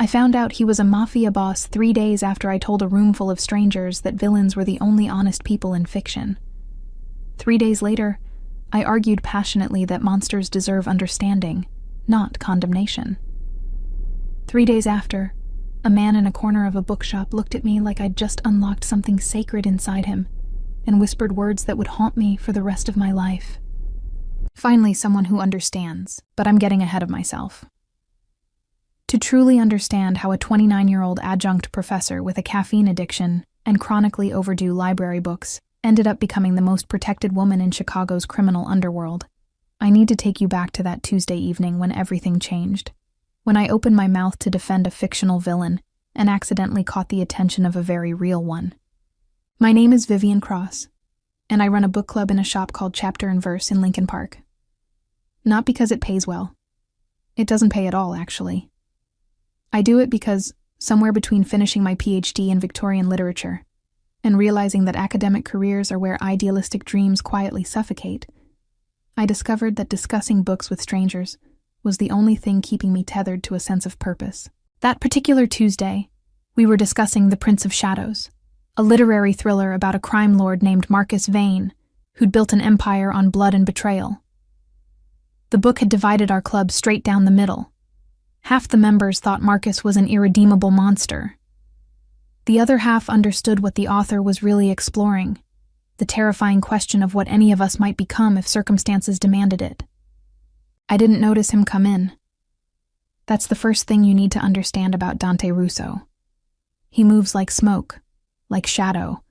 I found out he was a Mafia boss 3 days after I told a room full of strangers that villains were the only honest people in fiction. 3 days later, I argued passionately that monsters deserve understanding, not condemnation. 3 days after, a man in a corner of a bookshop looked at me like I'd just unlocked something sacred inside him and whispered words that would haunt me for the rest of my life. Finally, someone who understands, but I'm getting ahead of myself. To truly understand how a 29-year-old adjunct professor with a caffeine addiction and chronically overdue library books ended up becoming the most protected woman in Chicago's criminal underworld, I need to take you back to that Tuesday evening when everything changed. When I opened my mouth to defend a fictional villain and accidentally caught the attention of a very real one. My name is Vivian Cross, and I run a book club in a shop called Chapter and Verse in Lincoln Park. Not because it pays well. It doesn't pay at all, actually. I do it because, somewhere between finishing my PhD in Victorian literature and realizing that academic careers are where idealistic dreams quietly suffocate, I discovered that discussing books with strangers was the only thing keeping me tethered to a sense of purpose. That particular Tuesday, we were discussing The Prince of Shadows, a literary thriller about a crime lord named Marcus Vane, who'd built an empire on blood and betrayal. The book had divided our club straight down the middle. Half the members thought Marcus was an irredeemable monster. The other half understood what the author was really exploring, the terrifying question of what any of us might become if circumstances demanded it. I didn't notice him come in. That's the first thing you need to understand about Dante Russo. He moves like smoke, like shadow,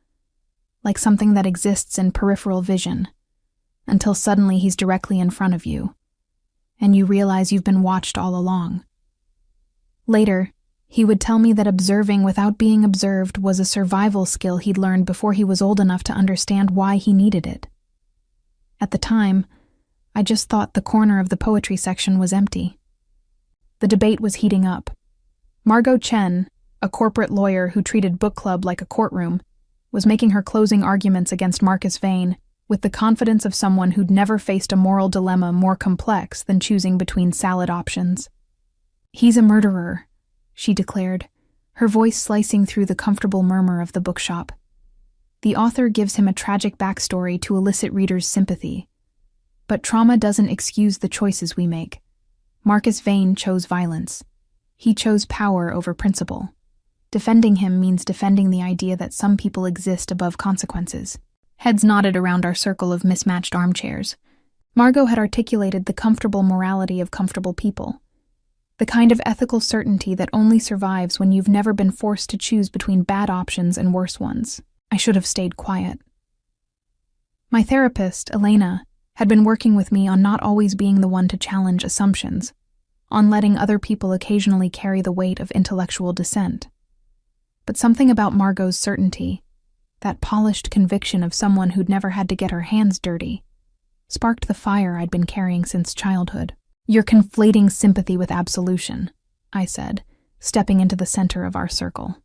like something that exists in peripheral vision, until suddenly he's directly in front of you, and you realize you've been watched all along. Later, he would tell me that observing without being observed was a survival skill he'd learned before he was old enough to understand why he needed it. At the time, I just thought the corner of the poetry section was empty. The debate was heating up. Margot Chen, a corporate lawyer who treated book club like a courtroom, was making her closing arguments against Marcus Vane with the confidence of someone who'd never faced a moral dilemma more complex than choosing between salad options. "He's a murderer," she declared, her voice slicing through the comfortable murmur of the bookshop. The author gives him a tragic backstory to elicit readers' sympathy. But trauma doesn't excuse the choices we make. Marcus Vane chose violence. He chose power over principle. Defending him means defending the idea that some people exist above consequences. Heads nodded around our circle of mismatched armchairs. Margot had articulated the comfortable morality of comfortable people. The kind of ethical certainty that only survives when you've never been forced to choose between bad options and worse ones. I should have stayed quiet. My therapist, Elena, had been working with me on not always being the one to challenge assumptions, on letting other people occasionally carry the weight of intellectual dissent. But something about Margot's certainty, that polished conviction of someone who'd never had to get her hands dirty, sparked the fire I'd been carrying since childhood. "You're conflating sympathy with absolution," I said, stepping into the center of our circle.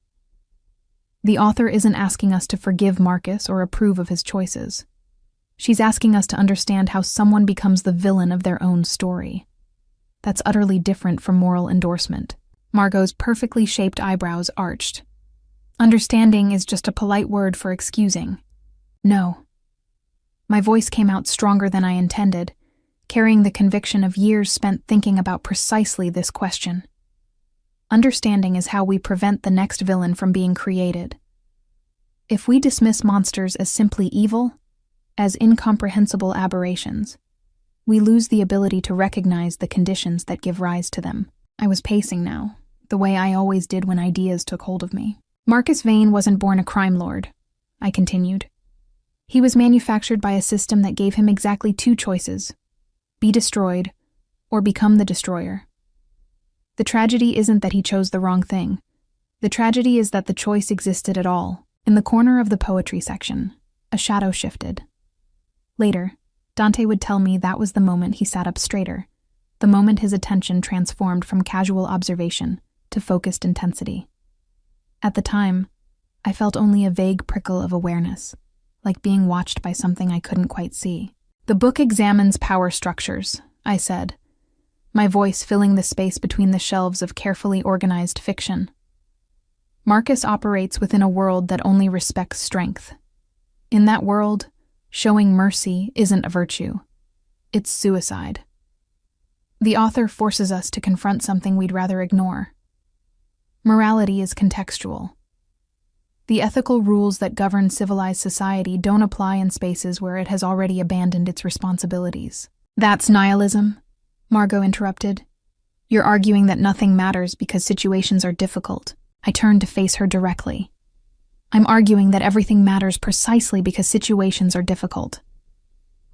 The author isn't asking us to forgive Marcus or approve of his choices. She's asking us to understand how someone becomes the villain of their own story. That's utterly different from moral endorsement. Margot's perfectly shaped eyebrows arched. Understanding is just a polite word for excusing. No. My voice came out stronger than I intended, carrying the conviction of years spent thinking about precisely this question. Understanding is how we prevent the next villain from being created. If we dismiss monsters as simply evil, as incomprehensible aberrations, we lose the ability to recognize the conditions that give rise to them. I was pacing now, the way I always did when ideas took hold of me. Marcus Vane wasn't born a crime lord, I continued. He was manufactured by a system that gave him exactly two choices: be destroyed, or become the destroyer. The tragedy isn't that he chose the wrong thing. The tragedy is that the choice existed at all. In the corner of the poetry section, a shadow shifted. Later, Dante would tell me that was the moment he sat up straighter, the moment his attention transformed from casual observation to focused intensity. At the time, I felt only a vague prickle of awareness, like being watched by something I couldn't quite see. "The book examines power structures," I said. my voice filling the space between the shelves of carefully organized fiction. Marcus operates within a world that only respects strength. In that world, showing mercy isn't a virtue. It's suicide. The author forces us to confront something we'd rather ignore. Morality is contextual. The ethical rules that govern civilized society don't apply in spaces where it has already abandoned its responsibilities. That's nihilism, Margot interrupted. You're arguing that nothing matters because situations are difficult. I turned to face her directly. I'm arguing that everything matters precisely because situations are difficult.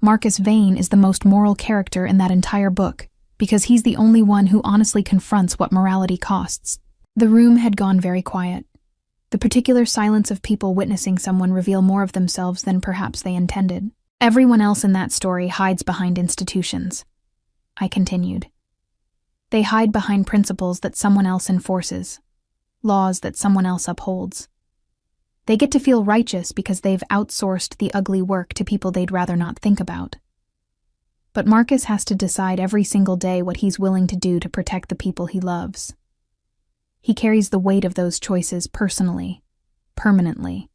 Marcus Vane is the most moral character in that entire book, because he's the only one who honestly confronts what morality costs. The room had gone very quiet. The particular silence of people witnessing someone reveal more of themselves than perhaps they intended. Everyone else in that story hides behind institutions. I continued. They hide behind principles that someone else enforces, laws that someone else upholds. They get to feel righteous because they've outsourced the ugly work to people they'd rather not think about. But Marcus has to decide every single day what he's willing to do to protect the people he loves. He carries the weight of those choices personally, permanently.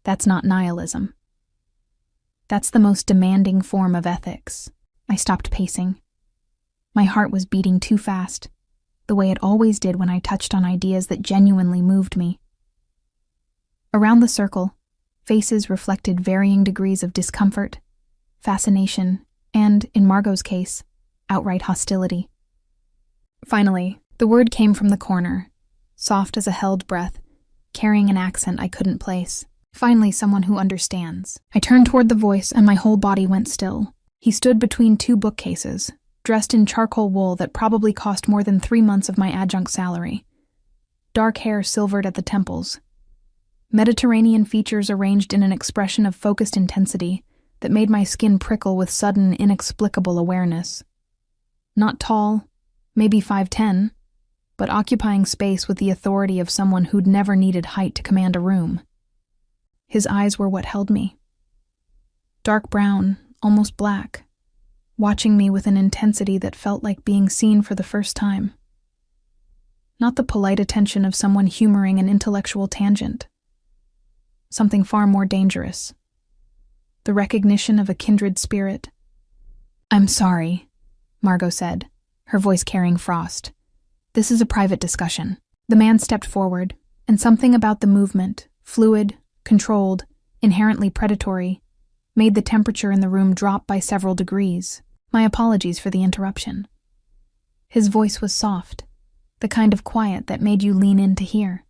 That's not nihilism. That's the most demanding form of ethics. I stopped pacing. My heart was beating too fast, the way it always did when I touched on ideas that genuinely moved me. Around the circle, faces reflected varying degrees of discomfort, fascination, and, in Margot's case, outright hostility. Finally, the word came from the corner, soft as a held breath, carrying an accent I couldn't place. Finally, someone who understands. I turned toward the voice and my whole body went still. He stood between two bookcases, dressed in charcoal wool that probably cost more than 3 months of my adjunct salary. Dark hair silvered at the temples. Mediterranean features arranged in an expression of focused intensity that made my skin prickle with sudden, inexplicable awareness. Not tall, maybe 5'10", but occupying space with the authority of someone who'd never needed height to command a room. His eyes were what held me. Dark brown, almost black, watching me with an intensity that felt like being seen for the first time. Not the polite attention of someone humoring an intellectual tangent. Something far more dangerous. The recognition of a kindred spirit. "I'm sorry," Margot said, her voice carrying frost. "This is a private discussion." The man stepped forward, and something about the movement, fluid, controlled, inherently predatory, made the temperature in the room drop by several degrees. My apologies for the interruption. His voice was soft, the kind of quiet that made you lean in to hear.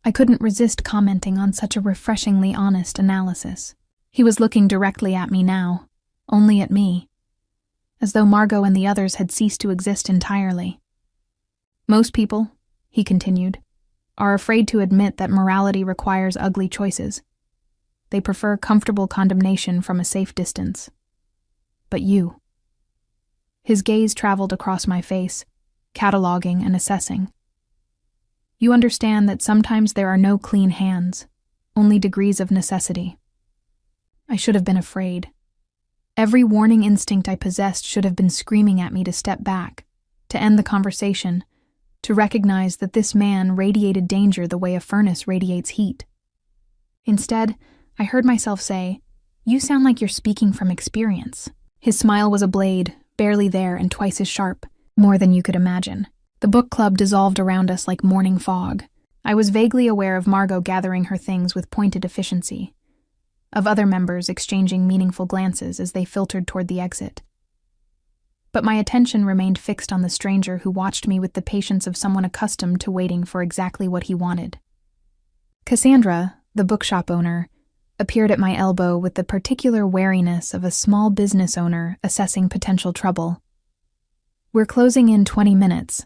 I couldn't resist commenting on such a refreshingly honest analysis. He was looking directly at me now, only at me, as though Margot and the others had ceased to exist entirely. "Most people," he continued, "are afraid to admit that morality requires ugly choices. They prefer comfortable condemnation from a safe distance. But you." His gaze traveled across my face, cataloging and assessing. "You understand that sometimes there are no clean hands, only degrees of necessity." I should have been afraid. Every warning instinct I possessed should have been screaming at me to step back, to end the conversation, to recognize that this man radiated danger the way a furnace radiates heat. Instead, I heard myself say, "You sound like you're speaking from experience." His smile was a blade, barely there and twice as sharp, more than you could imagine. The book club dissolved around us like morning fog. I was vaguely aware of Margot gathering her things with pointed efficiency, of other members exchanging meaningful glances as they filtered toward the exit. But my attention remained fixed on the stranger who watched me with the patience of someone accustomed to waiting for exactly what he wanted. Cassandra, the bookshop owner, appeared at my elbow with the particular wariness of a small business owner assessing potential trouble. "We're closing in 20 minutes,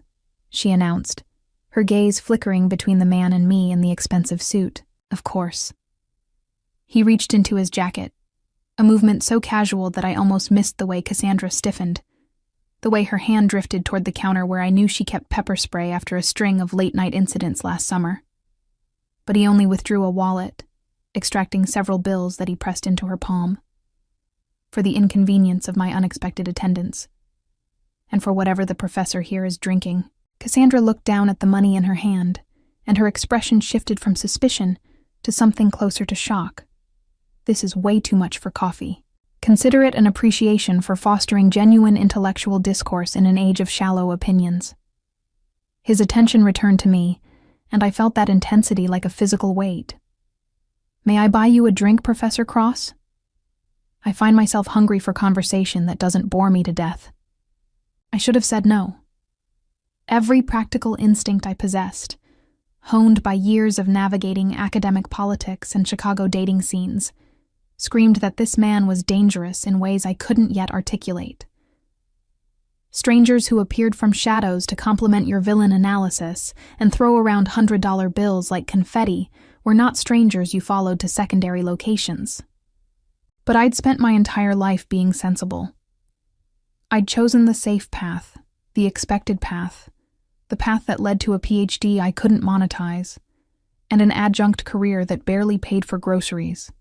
she announced, her gaze flickering between the man and me in the expensive suit. Of course. He reached into his jacket, a movement so casual that I almost missed the way Cassandra stiffened, the way her hand drifted toward the counter where I knew she kept pepper spray after a string of late-night incidents last summer. But he only withdrew a wallet, extracting several bills that he pressed into her palm, for the inconvenience of my unexpected attendance. and for whatever the professor here is drinking. Cassandra looked down at the money in her hand, and her expression shifted from suspicion to something closer to shock. This is way too much for coffee. Consider it an appreciation for fostering genuine intellectual discourse in an age of shallow opinions. His attention returned to me, and I felt that intensity like a physical weight. May I buy you a drink, Professor Cross? I find myself hungry for conversation that doesn't bore me to death. I should have said no. Every practical instinct I possessed, honed by years of navigating academic politics and Chicago dating scenes, screamed that this man was dangerous in ways I couldn't yet articulate. Strangers who appeared from shadows to complement your villain analysis and throw around $100 bills like confetti were not strangers you followed to secondary locations. But I'd spent my entire life being sensible. I'd chosen the safe path, the expected path, the path that led to a PhD I couldn't monetize, and an adjunct career that barely paid for groceries.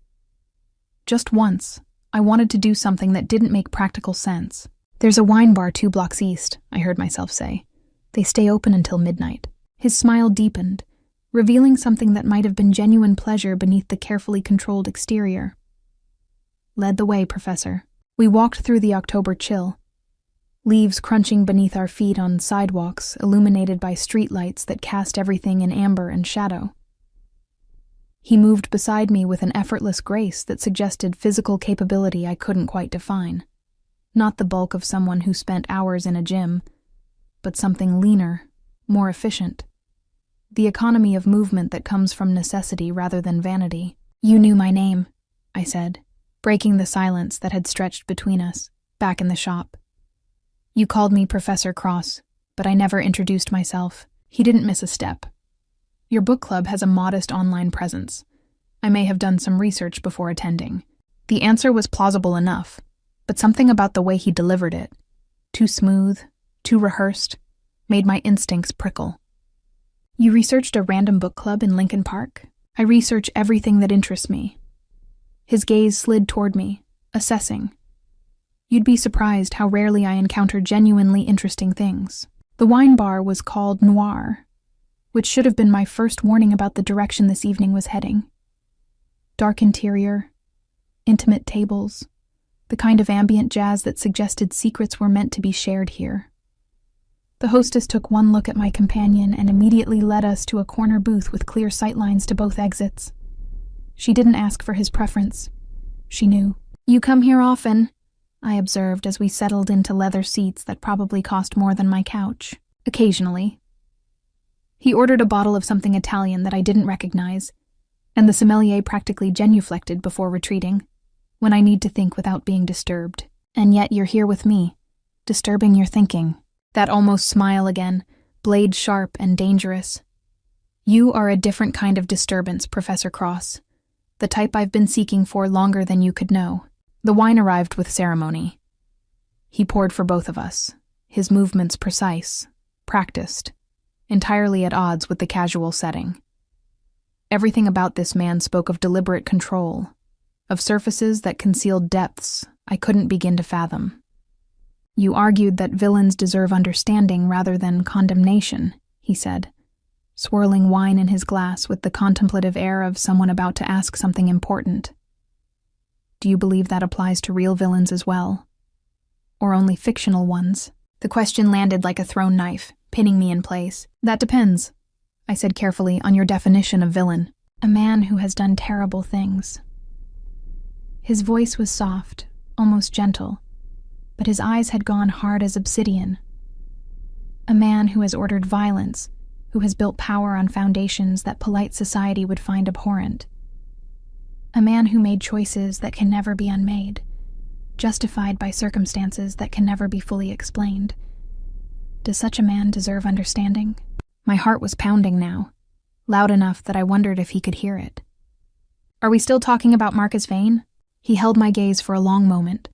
Just once, I wanted to do something that didn't make practical sense. There's a wine bar 2 blocks east, I heard myself say. They stay open until midnight. His smile deepened, revealing something that might have been genuine pleasure beneath the carefully controlled exterior. Led the way, Professor. We walked through the October chill, leaves crunching beneath our feet on sidewalks illuminated by streetlights that cast everything in amber and shadow. He moved beside me with an effortless grace that suggested physical capability I couldn't quite define. Not the bulk of someone who spent hours in a gym, but something leaner, more efficient. The economy of movement that comes from necessity rather than vanity. You knew my name, I said, breaking the silence that had stretched between us, back in the shop. You called me Professor Cross, but I never introduced myself. He didn't miss a step. Your book club has a modest online presence. I may have done some research before attending. The answer was plausible enough, but something about the way he delivered it, too smooth, too rehearsed, made my instincts prickle. You researched a random book club in Lincoln Park? I research everything that interests me. His gaze slid toward me, assessing. You'd be surprised how rarely I encounter genuinely interesting things. The wine bar was called Noir, which should have been my first warning about the direction this evening was heading. Dark interior, intimate tables, the kind of ambient jazz that suggested secrets were meant to be shared here. The hostess took one look at my companion and immediately led us to a corner booth with clear sightlines to both exits. She didn't ask for his preference. She knew. You come here often, I observed as we settled into leather seats that probably cost more than my couch. Occasionally. He ordered a bottle of something Italian that I didn't recognize, and the sommelier practically genuflected before retreating, when I need to think without being disturbed. And yet you're here with me, disturbing your thinking. That almost smile again, blade sharp and dangerous. You are a different kind of disturbance, Professor Cross, the type I've been seeking for longer than you could know. The wine arrived with ceremony. He poured for both of us, his movements precise, practiced, entirely at odds with the casual setting. Everything about this man spoke of deliberate control, of surfaces that concealed depths I couldn't begin to fathom. You argued that villains deserve understanding rather than condemnation, he said, swirling wine in his glass with the contemplative air of someone about to ask something important. Do you believe that applies to real villains as well? Or only fictional ones? The question landed like a thrown knife, pinning me in place. That depends, I said carefully, on your definition of villain. A man who has done terrible things. His voice was soft, almost gentle, but his eyes had gone hard as obsidian. A man who has ordered violence, who has built power on foundations that polite society would find abhorrent. A man who made choices that can never be unmade, justified by circumstances that can never be fully explained. Does such a man deserve understanding? My heart was pounding now, loud enough that I wondered if he could hear it. Are we still talking about Marcus Vane? He held my gaze for a long moment,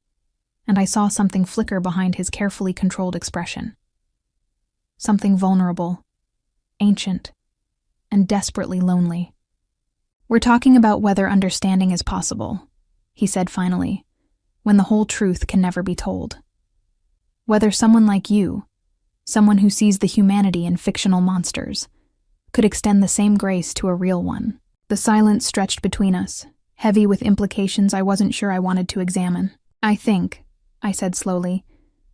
and I saw something flicker behind his carefully controlled expression. Something vulnerable, ancient, and desperately lonely. We're talking about whether understanding is possible, he said finally, when the whole truth can never be told. Whether someone like you, someone who sees the humanity in fictional monsters, could extend the same grace to a real one. The silence stretched between us, heavy with implications I wasn't sure I wanted to examine. I think, I said slowly,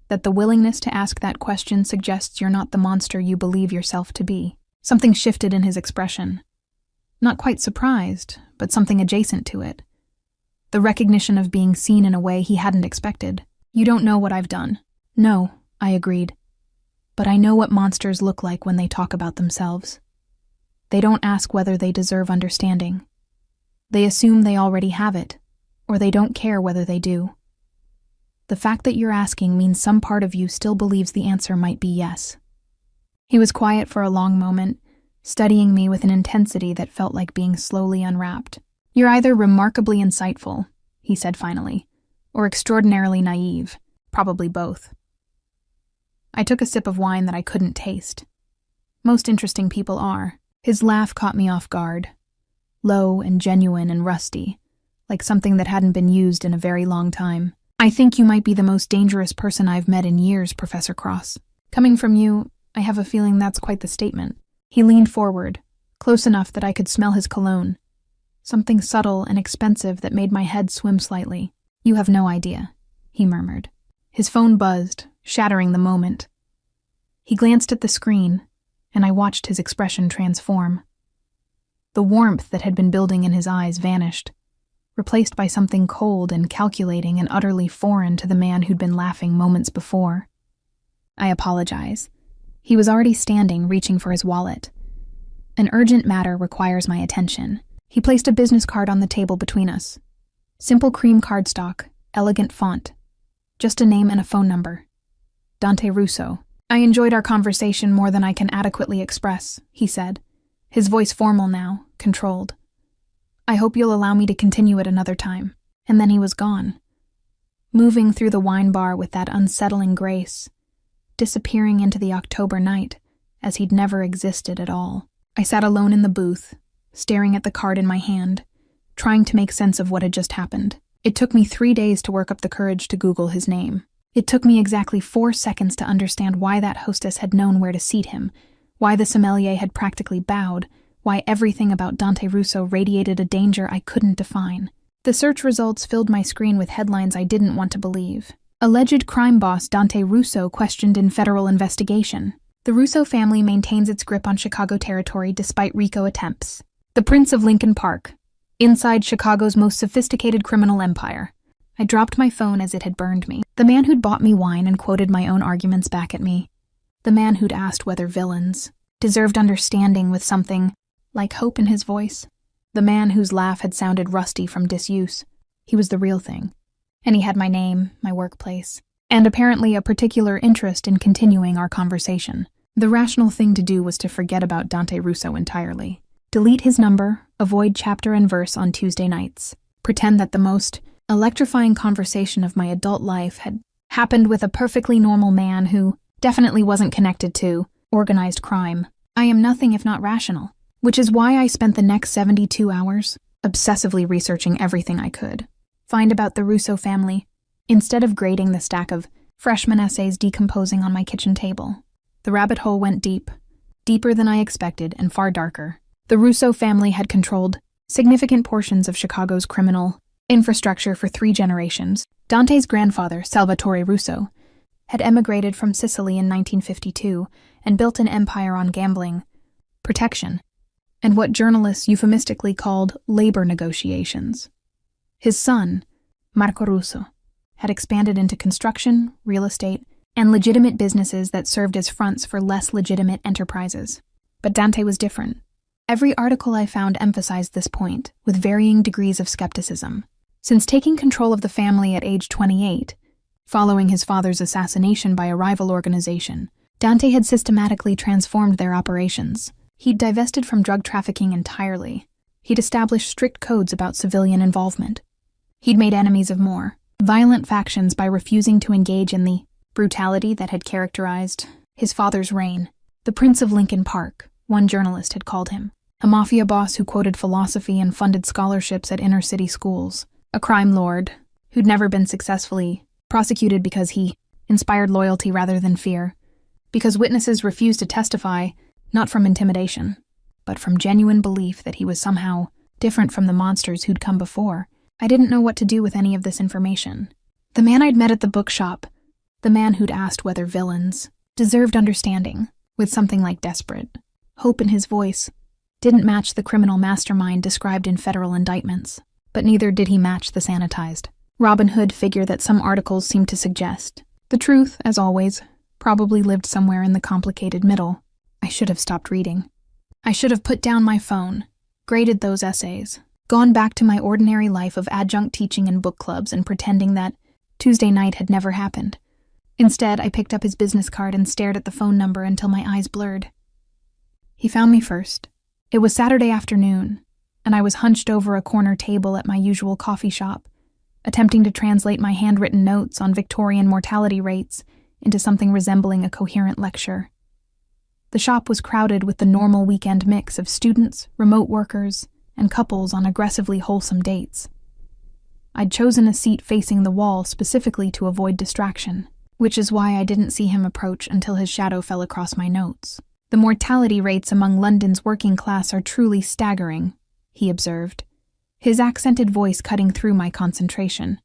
that the willingness to ask that question suggests you're not the monster you believe yourself to be. Something shifted in his expression. Not quite surprised, but something adjacent to it. The recognition of being seen in a way he hadn't expected. You don't know what I've done. No, I agreed. But I know what monsters look like when they talk about themselves. They don't ask whether they deserve understanding. They assume they already have it, or they don't care whether they do. The fact that you're asking means some part of you still believes the answer might be yes. He was quiet for a long moment, studying me with an intensity that felt like being slowly unwrapped. You're either remarkably insightful, he said finally, or extraordinarily naive, probably both. I took a sip of wine that I couldn't taste. Most interesting people are. His laugh caught me off guard, low and genuine and rusty, like something that hadn't been used in a very long time. I think you might be the most dangerous person I've met in years, Professor Cross. Coming from you, I have a feeling that's quite the statement. He leaned forward, close enough that I could smell his cologne. Something subtle and expensive that made my head swim slightly. You have no idea, he murmured. His phone buzzed, shattering the moment. He glanced at the screen, and I watched his expression transform. The warmth that had been building in his eyes vanished, replaced by something cold and calculating and utterly foreign to the man who'd been laughing moments before. I apologize. He was already standing, reaching for his wallet. An urgent matter requires my attention. He placed a business card on the table between us. Simple cream cardstock, elegant font. Just a name and a phone number. Dante Russo. I enjoyed our conversation more than I can adequately express, he said, his voice formal now, controlled. I hope you'll allow me to continue it another time. And then he was gone, moving through the wine bar with that unsettling grace, disappearing into the October night as he'd never existed at all. I sat alone in the booth, staring at the card in my hand, trying to make sense of what had just happened. It took me 3 days to work up the courage to Google his name. It took me exactly 4 seconds to understand why that hostess had known where to seat him, why the sommelier had practically bowed, why everything about Dante Russo radiated a danger I couldn't define. The search results filled my screen with headlines I didn't want to believe. Alleged crime boss Dante Russo questioned in federal investigation. The Russo family maintains its grip on Chicago territory despite RICO attempts. The Prince of Lincoln Park, inside Chicago's most sophisticated criminal empire. I dropped my phone as it had burned me. The man who'd bought me wine and quoted my own arguments back at me. The man who'd asked whether villains deserved understanding with something like hope in his voice. The man whose laugh had sounded rusty from disuse. He was the real thing. And he had my name, my workplace, and apparently a particular interest in continuing our conversation. The rational thing to do was to forget about Dante Russo entirely. Delete his number, avoid chapter and verse on Tuesday nights. Pretend that the most electrifying conversation of my adult life had happened with a perfectly normal man who definitely wasn't connected to organized crime. I am nothing if not rational, which is why I spent the next 72 hours obsessively researching everything I could find about the Russo family, instead of grading the stack of freshman essays decomposing on my kitchen table. The rabbit hole went deep, deeper than I expected and far darker. The Russo family had controlled significant portions of Chicago's criminal infrastructure for 3 generations. Dante's grandfather, Salvatore Russo, had emigrated from Sicily in 1952 and built an empire on gambling, protection, and what journalists euphemistically called labor negotiations. His son, Marco Russo, had expanded into construction, real estate, and legitimate businesses that served as fronts for less legitimate enterprises. But Dante was different. Every article I found emphasized this point, with varying degrees of skepticism. Since taking control of the family at age 28, following his father's assassination by a rival organization, Dante had systematically transformed their operations. He'd divested from drug trafficking entirely. He'd established strict codes about civilian involvement. He'd made enemies of more violent factions by refusing to engage in the brutality that had characterized his father's reign. The Prince of Lincoln Park, one journalist had called him. A mafia boss who quoted philosophy and funded scholarships at inner-city schools. A crime lord who'd never been successfully prosecuted because he inspired loyalty rather than fear, because witnesses refused to testify, not from intimidation, but from genuine belief that he was somehow different from the monsters who'd come before. I didn't know what to do with any of this information. The man I'd met at the bookshop, the man who'd asked whether villains deserved understanding, with something like desperate hope in his voice, didn't match the criminal mastermind described in federal indictments, but neither did he match the sanitized Robin Hood figure that some articles seemed to suggest. The truth, as always, probably lived somewhere in the complicated middle. I should have stopped reading. I should have put down my phone, graded those essays, gone back to my ordinary life of adjunct teaching in book clubs and pretending that Tuesday night had never happened. Instead, I picked up his business card and stared at the phone number until my eyes blurred. He found me first. It was Saturday afternoon, and I was hunched over a corner table at my usual coffee shop, attempting to translate my handwritten notes on Victorian mortality rates into something resembling a coherent lecture. The shop was crowded with the normal weekend mix of students, remote workers, and couples on aggressively wholesome dates. I'd chosen a seat facing the wall specifically to avoid distraction, which is why I didn't see him approach until his shadow fell across my notes. "The mortality rates among London's working class are truly staggering," he observed, his accented voice cutting through my concentration.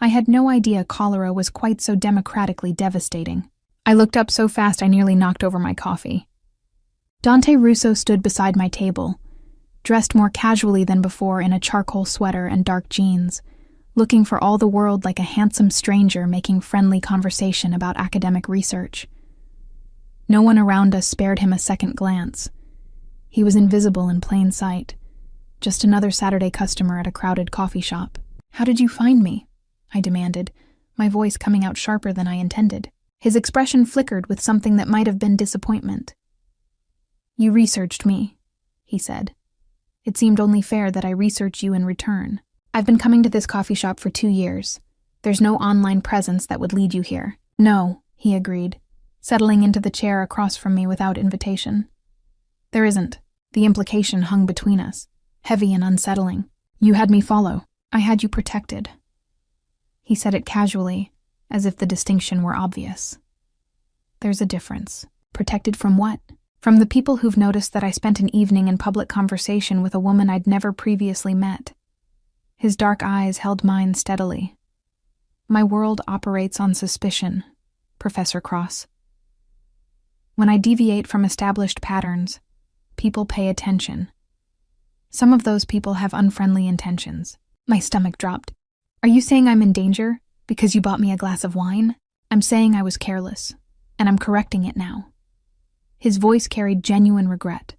I had no idea cholera was quite so democratically devastating. I looked up so fast I nearly knocked over my coffee. Dante Russo stood beside my table, dressed more casually than before in a charcoal sweater and dark jeans, looking for all the world like a handsome stranger making friendly conversation about academic research. No one around us spared him a second glance. He was invisible in plain sight, just another Saturday customer at a crowded coffee shop. "How did you find me?" I demanded, my voice coming out sharper than I intended. His expression flickered with something that might have been disappointment. "You researched me," he said. "It seemed only fair that I research you in return. I've been coming to this coffee shop for 2 years. There's no online presence that would lead you here." "No," he agreed, settling into the chair across from me without invitation. "There isn't." The implication hung between us, heavy and unsettling. "You had me follow. I had you protected." He said it casually, as if the distinction were obvious. "There's a difference. Protected from what? From the people who've noticed that I spent an evening in public conversation with a woman I'd never previously met." His dark eyes held mine steadily. "My world operates on suspicion, Professor Cross. When I deviate from established patterns, people pay attention. Some of those people have unfriendly intentions." My stomach dropped. "Are you saying I'm in danger because you bought me a glass of wine?" "I'm saying I was careless, and I'm correcting it now." His voice carried genuine regret,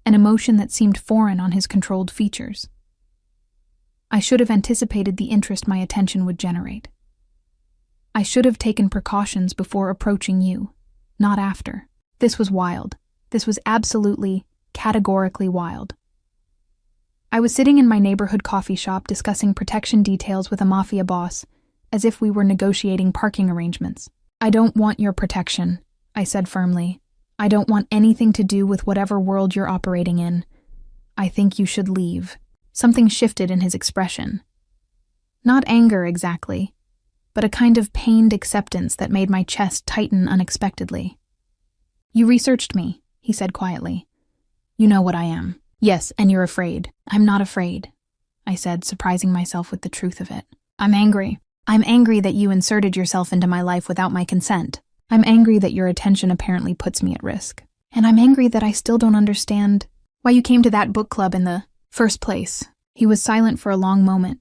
an emotion that seemed foreign on his controlled features. "I should have anticipated the interest my attention would generate. I should have taken precautions before approaching you, not after." This was wild. This was absolutely, categorically wild. I was sitting in my neighborhood coffee shop discussing protection details with a Mafia boss, as if we were negotiating parking arrangements. "I don't want your protection," I said firmly. "I don't want anything to do with whatever world you're operating in. I think you should leave." Something shifted in his expression. Not anger exactly, but a kind of pained acceptance that made my chest tighten unexpectedly. "You researched me," he said quietly. "You know what I am." "Yes, and you're afraid." "I'm not afraid," I said, surprising myself with the truth of it. "I'm angry. I'm angry that you inserted yourself into my life without my consent. I'm angry that your attention apparently puts me at risk. And I'm angry that I still don't understand why you came to that book club in the first place." He was silent for a long moment,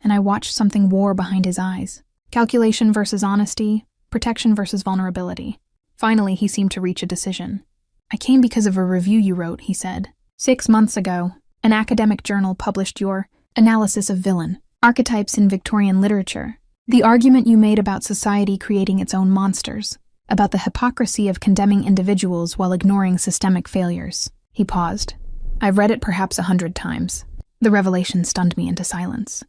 and I watched something war behind his eyes. Calculation versus honesty, protection versus vulnerability. Finally, he seemed to reach a decision. "I came because of a review you wrote," he said. 6 months ago, an academic journal published your analysis of villain archetypes in Victorian literature. The argument you made about society creating its own monsters, about the hypocrisy of condemning individuals while ignoring systemic failures." He paused. "I've read it perhaps 100 times. The revelation stunned me into silence.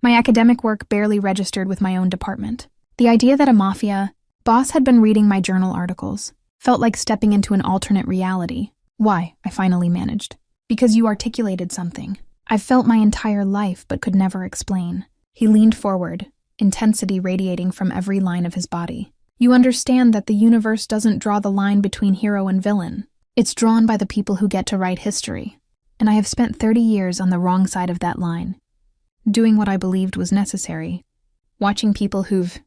My academic work barely registered with my own department. The idea that a Mafia boss had been reading my journal articles felt like stepping into an alternate reality. "Why?" I finally managed. "Because you articulated something I've felt my entire life but could never explain." He leaned forward, intensity radiating from every line of his body. You understand that the universe doesn't draw the line between hero and villain. It's drawn by the people who get to write history. And I have spent 30 years on the wrong side of that line, doing what I believed was necessary, watching people who've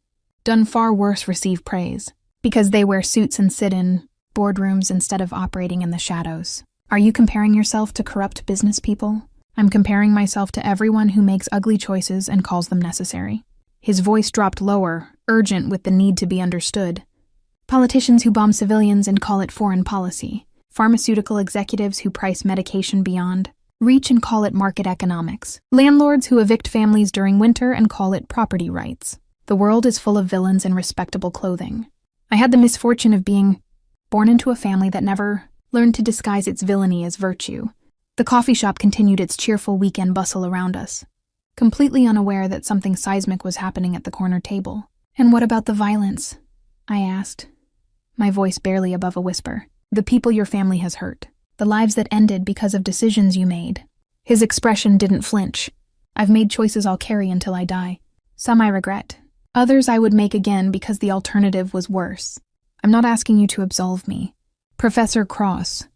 done far worse receive praise, because they wear suits and sit in boardrooms instead of operating in the shadows. Are you comparing yourself to corrupt business people? I'm comparing myself to everyone who makes ugly choices and calls them necessary. His voice dropped lower, urgent with the need to be understood. Politicians who bomb civilians and call it foreign policy. Pharmaceutical executives who price medication beyond reach and call it market economics. Landlords who evict families during winter and call it property rights. The world is full of villains in respectable clothing. I had the misfortune of being born into a family that never learned to disguise its villainy as virtue. The coffee shop continued its cheerful weekend bustle around us, completely unaware that something seismic was happening at the corner table. "And what about the violence?" I asked, my voice barely above a whisper. "The people your family has hurt. The lives that ended because of decisions you made." His expression didn't flinch. "I've made choices I'll carry until I die. Some I regret. Others I would make again because the alternative was worse. I'm not asking you to absolve me, Professor Cross.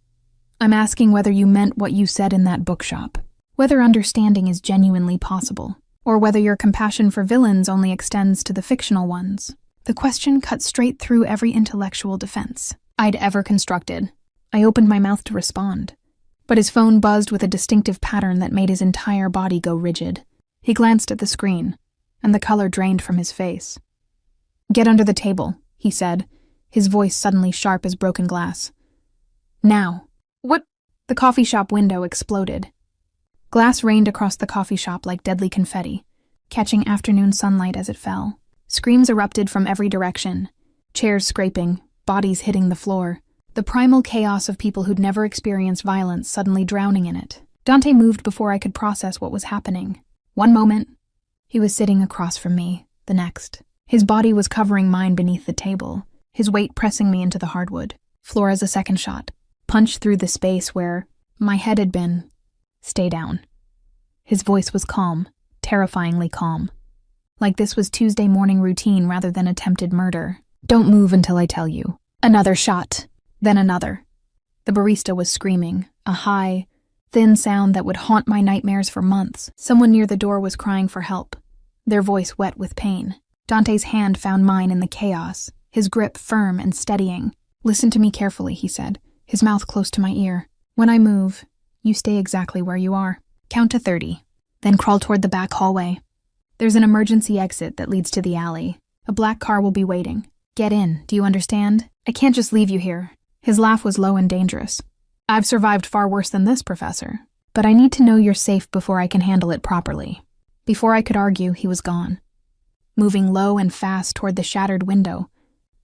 I'm asking whether you meant what you said in that bookshop, whether understanding is genuinely possible, or whether your compassion for villains only extends to the fictional ones." The question cut straight through every intellectual defense I'd ever constructed. I opened my mouth to respond, but his phone buzzed with a distinctive pattern that made his entire body go rigid. He glanced at the screen, and the color drained from his face. "Get under the table," he said, his voice suddenly sharp as broken glass. "Now." "What?" The coffee shop window exploded. Glass rained across the coffee shop like deadly confetti, catching afternoon sunlight as it fell. Screams erupted from every direction, chairs scraping, bodies hitting the floor. The primal chaos of people who'd never experienced violence suddenly drowning in it. Dante moved before I could process what was happening. One moment, he was sitting across from me. The next, his body was covering mine beneath the table, his weight pressing me into the hardwood. Flora's a second shot, punched through the space where my head had been. "Stay down." His voice was calm, terrifyingly calm. Like this was Tuesday morning routine rather than attempted murder. "Don't move until I tell you." Another shot, then another. The barista was screaming, a high, thin sound that would haunt my nightmares for months. Someone near the door was crying for help, their voice wet with pain. Dante's hand found mine in the chaos, his grip firm and steadying. "Listen to me carefully," he said, his mouth close to my ear. "When I move, you stay exactly where you are. Count to 30, then crawl toward the back hallway. There's an emergency exit that leads to the alley. A black car will be waiting. Get in, do you understand? I can't just leave you here." His laugh was low and dangerous. "I've survived far worse than this, Professor. But I need to know you're safe before I can handle it properly." Before I could argue, he was gone, moving low and fast toward the shattered window,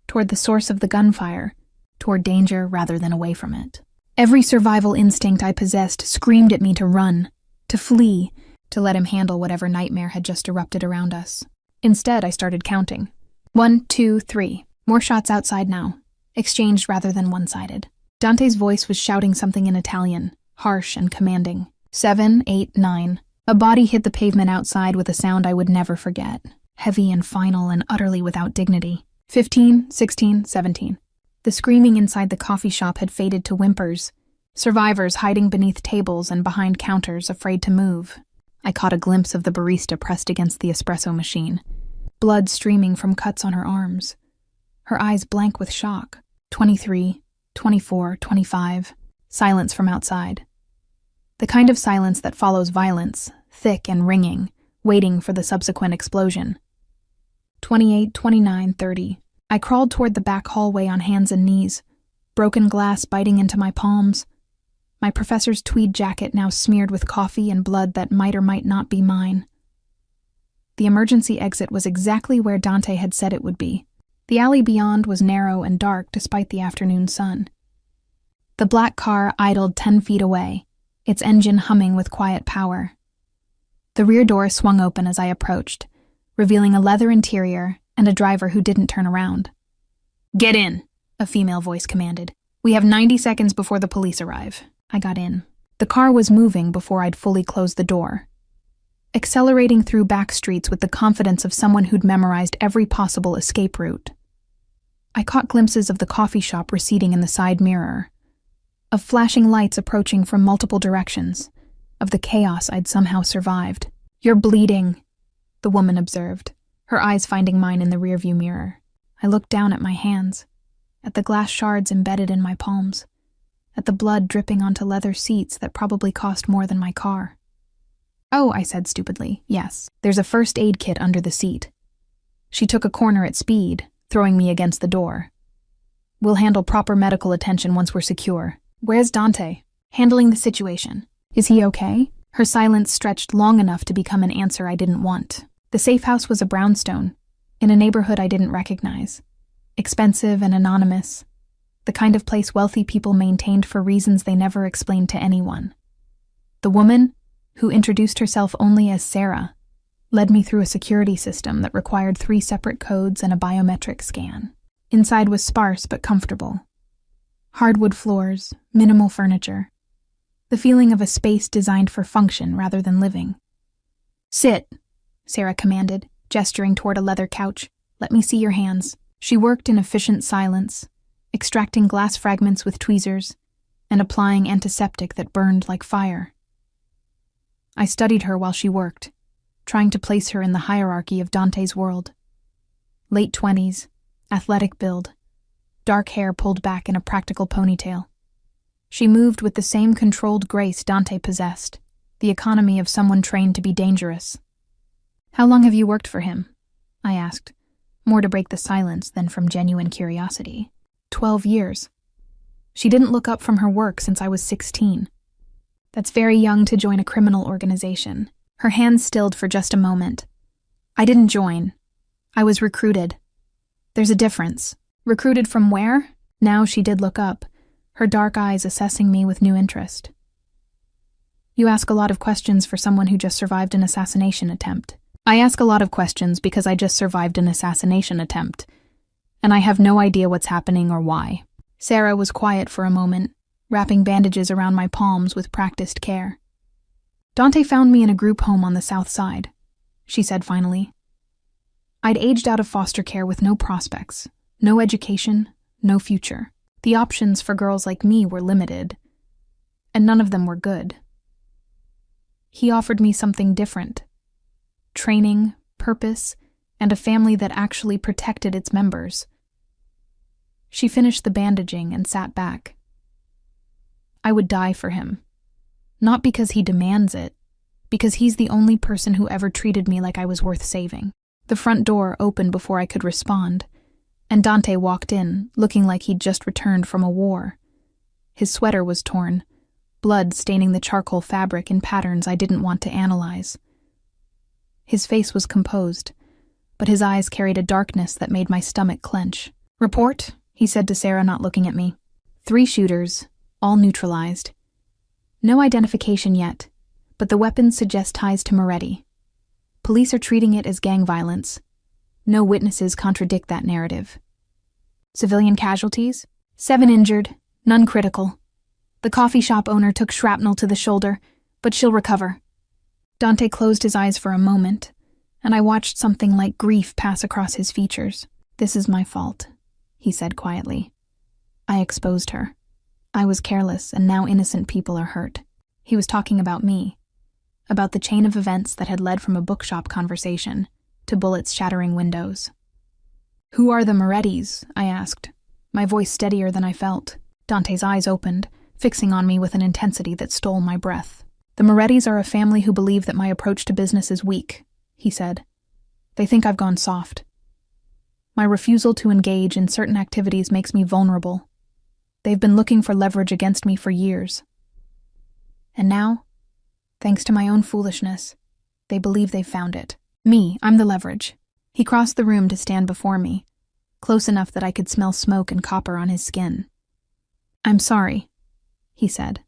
toward the source of the gunfire, toward danger rather than away from it. Every survival instinct I possessed screamed at me to run, to flee, to let him handle whatever nightmare had just erupted around us. Instead, I started counting. 1, 2, 3. More shots outside now, exchanged rather than one-sided. Dante's voice was shouting something in Italian, harsh and commanding. 7, 8, 9. A body hit the pavement outside with a sound I would never forget, heavy and final and utterly without dignity. 15, 16, 17. The screaming inside the coffee shop had faded to whimpers, survivors hiding beneath tables and behind counters afraid to move. I caught a glimpse of the barista pressed against the espresso machine, blood streaming from cuts on her arms, her eyes blank with shock. 23, 24, 25. Silence from outside. The kind of silence that follows violence, thick and ringing, waiting for the subsequent explosion. 28, 29, 30. I crawled toward the back hallway on hands and knees, broken glass biting into my palms, my professor's tweed jacket now smeared with coffee and blood that might or might not be mine. The emergency exit was exactly where Dante had said it would be. The alley beyond was narrow and dark despite the afternoon sun. The black car idled 10 feet away, its engine humming with quiet power. The rear door swung open as I approached, revealing a leather interior and a driver who didn't turn around. "Get in," a female voice commanded. "We have 90 seconds before the police arrive." I got in. The car was moving before I'd fully closed the door, accelerating through back streets with the confidence of someone who'd memorized every possible escape route. I caught glimpses of the coffee shop receding in the side mirror, of flashing lights approaching from multiple directions, of the chaos I'd somehow survived. "You're bleeding," the woman observed, her eyes finding mine in the rearview mirror. I looked down at my hands, at the glass shards embedded in my palms, at the blood dripping onto leather seats that probably cost more than my car. "Oh," I said stupidly, "yes, there's a first aid kit under the seat." She took a corner at speed, throwing me against the door. "We'll handle proper medical attention once we're secure." "Where's Dante?" "Handling the situation." "Is he okay?" Her silence stretched long enough to become an answer I didn't want. The safe house was a brownstone, in a neighborhood I didn't recognize. Expensive and anonymous. The kind of place wealthy people maintained for reasons they never explained to anyone. The woman, who introduced herself only as Sarah, led me through a security system that required 3 separate codes and a biometric scan. Inside was sparse but comfortable. Hardwood floors, minimal furniture. The feeling of a space designed for function rather than living. "Sit," Sarah commanded, gesturing toward a leather couch. "Let me see your hands." She worked in efficient silence, extracting glass fragments with tweezers and applying antiseptic that burned like fire. I studied her while she worked, trying to place her in the hierarchy of Dante's world. Late 20s, athletic build, dark hair pulled back in a practical ponytail. She moved with the same controlled grace Dante possessed, the economy of someone trained to be dangerous. "How long have you worked for him?" I asked, more to break the silence than from genuine curiosity. 12 years. She didn't look up from her work since I was 16. That's very young to join a criminal organization. Her hands stilled for just a moment. "I didn't join. I was recruited." "There's a difference." "Recruited from where?" Now she did look up, her dark eyes assessing me with new interest. "You ask a lot of questions for someone who just survived an assassination attempt." "I ask a lot of questions because I just survived an assassination attempt, and I have no idea what's happening or why." Sarah was quiet for a moment, wrapping bandages around my palms with practiced care. "Dante found me in a group home on the south side," she said finally. "I'd aged out of foster care with no prospects, no education, no future. The options for girls like me were limited, and none of them were good. He offered me something different. Training, purpose, and a family that actually protected its members." She finished the bandaging and sat back. "I would die for him. Not because he demands it, because he's the only person who ever treated me like I was worth saving." The front door opened before I could respond, and Dante walked in, looking like he'd just returned from a war. His sweater was torn, blood staining the charcoal fabric in patterns I didn't want to analyze. His face was composed, but his eyes carried a darkness that made my stomach clench. "Report," he said to Sarah, not looking at me. 3 shooters, all neutralized. No identification yet, but the weapons suggest ties to Moretti. Police are treating it as gang violence. No witnesses contradict that narrative. Civilian casualties? 7 injured, none critical. The coffee shop owner took shrapnel to the shoulder, but she'll recover. Dante closed his eyes for a moment, and I watched something like grief pass across his features. "This is my fault," he said quietly. "I exposed her. I was careless, and now innocent people are hurt." He was talking about me, about the chain of events that had led from a bookshop conversation to bullets shattering windows. "Who are the Morettis?" I asked, my voice steadier than I felt. Dante's eyes opened, fixing on me with an intensity that stole my breath. "The Morettis are a family who believe that my approach to business is weak," he said. "They think I've gone soft. My refusal to engage in certain activities makes me vulnerable. They've been looking for leverage against me for years. And now, thanks to my own foolishness, they believe they've found it. Me, I'm the leverage." He crossed the room to stand before me, close enough that I could smell smoke and copper on his skin. "I'm sorry," he said,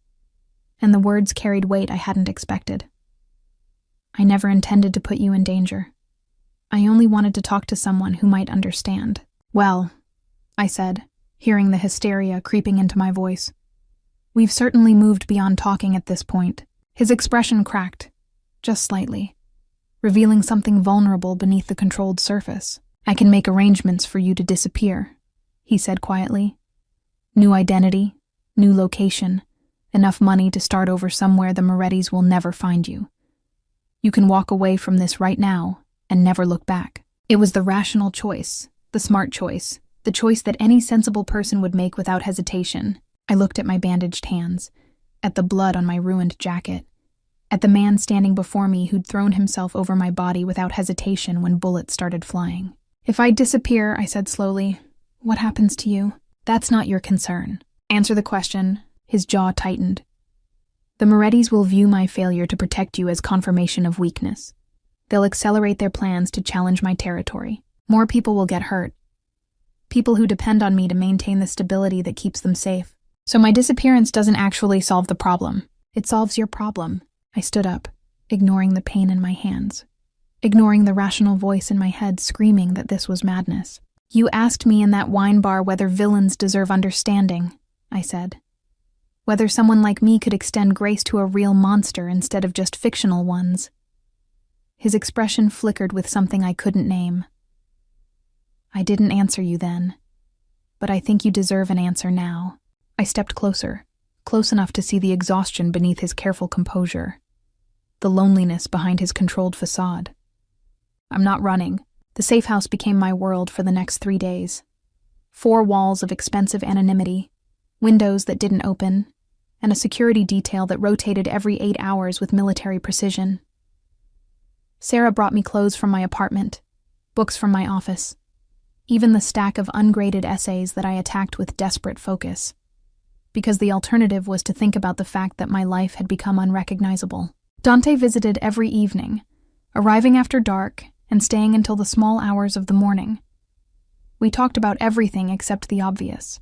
and the words carried weight I hadn't expected. "I never intended to put you in danger. I only wanted to talk to someone who might understand." "Well," I said, hearing the hysteria creeping into my voice, "we've certainly moved beyond talking at this point." His expression cracked, just slightly, revealing something vulnerable beneath the controlled surface. "I can make arrangements for you to disappear," he said quietly. New identity, new location, enough money to start over somewhere the Morettis will never find you. You can walk away from this right now and never look back. It was the rational choice, the smart choice, the choice that any sensible person would make without hesitation. I looked at my bandaged hands, at the blood on my ruined jacket, at the man standing before me who'd thrown himself over my body without hesitation when bullets started flying. If I disappear, I said slowly, what happens to you? That's not your concern. Answer the question. His jaw tightened. The Morettis will view my failure to protect you as confirmation of weakness. They'll accelerate their plans to challenge my territory. More people will get hurt. People who depend on me to maintain the stability that keeps them safe. So my disappearance doesn't actually solve the problem. It solves your problem. I stood up, ignoring the pain in my hands, ignoring the rational voice in my head screaming that this was madness. You asked me in that wine bar whether villains deserve understanding, I said. Whether someone like me could extend grace to a real monster instead of just fictional ones. His expression flickered with something I couldn't name. I didn't answer you then, but I think you deserve an answer now. I stepped closer, close enough to see the exhaustion beneath his careful composure, the loneliness behind his controlled facade. I'm not running. The safe house became my world for the next 3 days. 4 walls of expensive anonymity, windows that didn't open, and a security detail that rotated every 8 hours with military precision. Sarah brought me clothes from my apartment, books from my office, even the stack of ungraded essays that I attacked with desperate focus, because the alternative was to think about the fact that my life had become unrecognizable. Dante visited every evening, arriving after dark and staying until the small hours of the morning. We talked about everything except the obvious: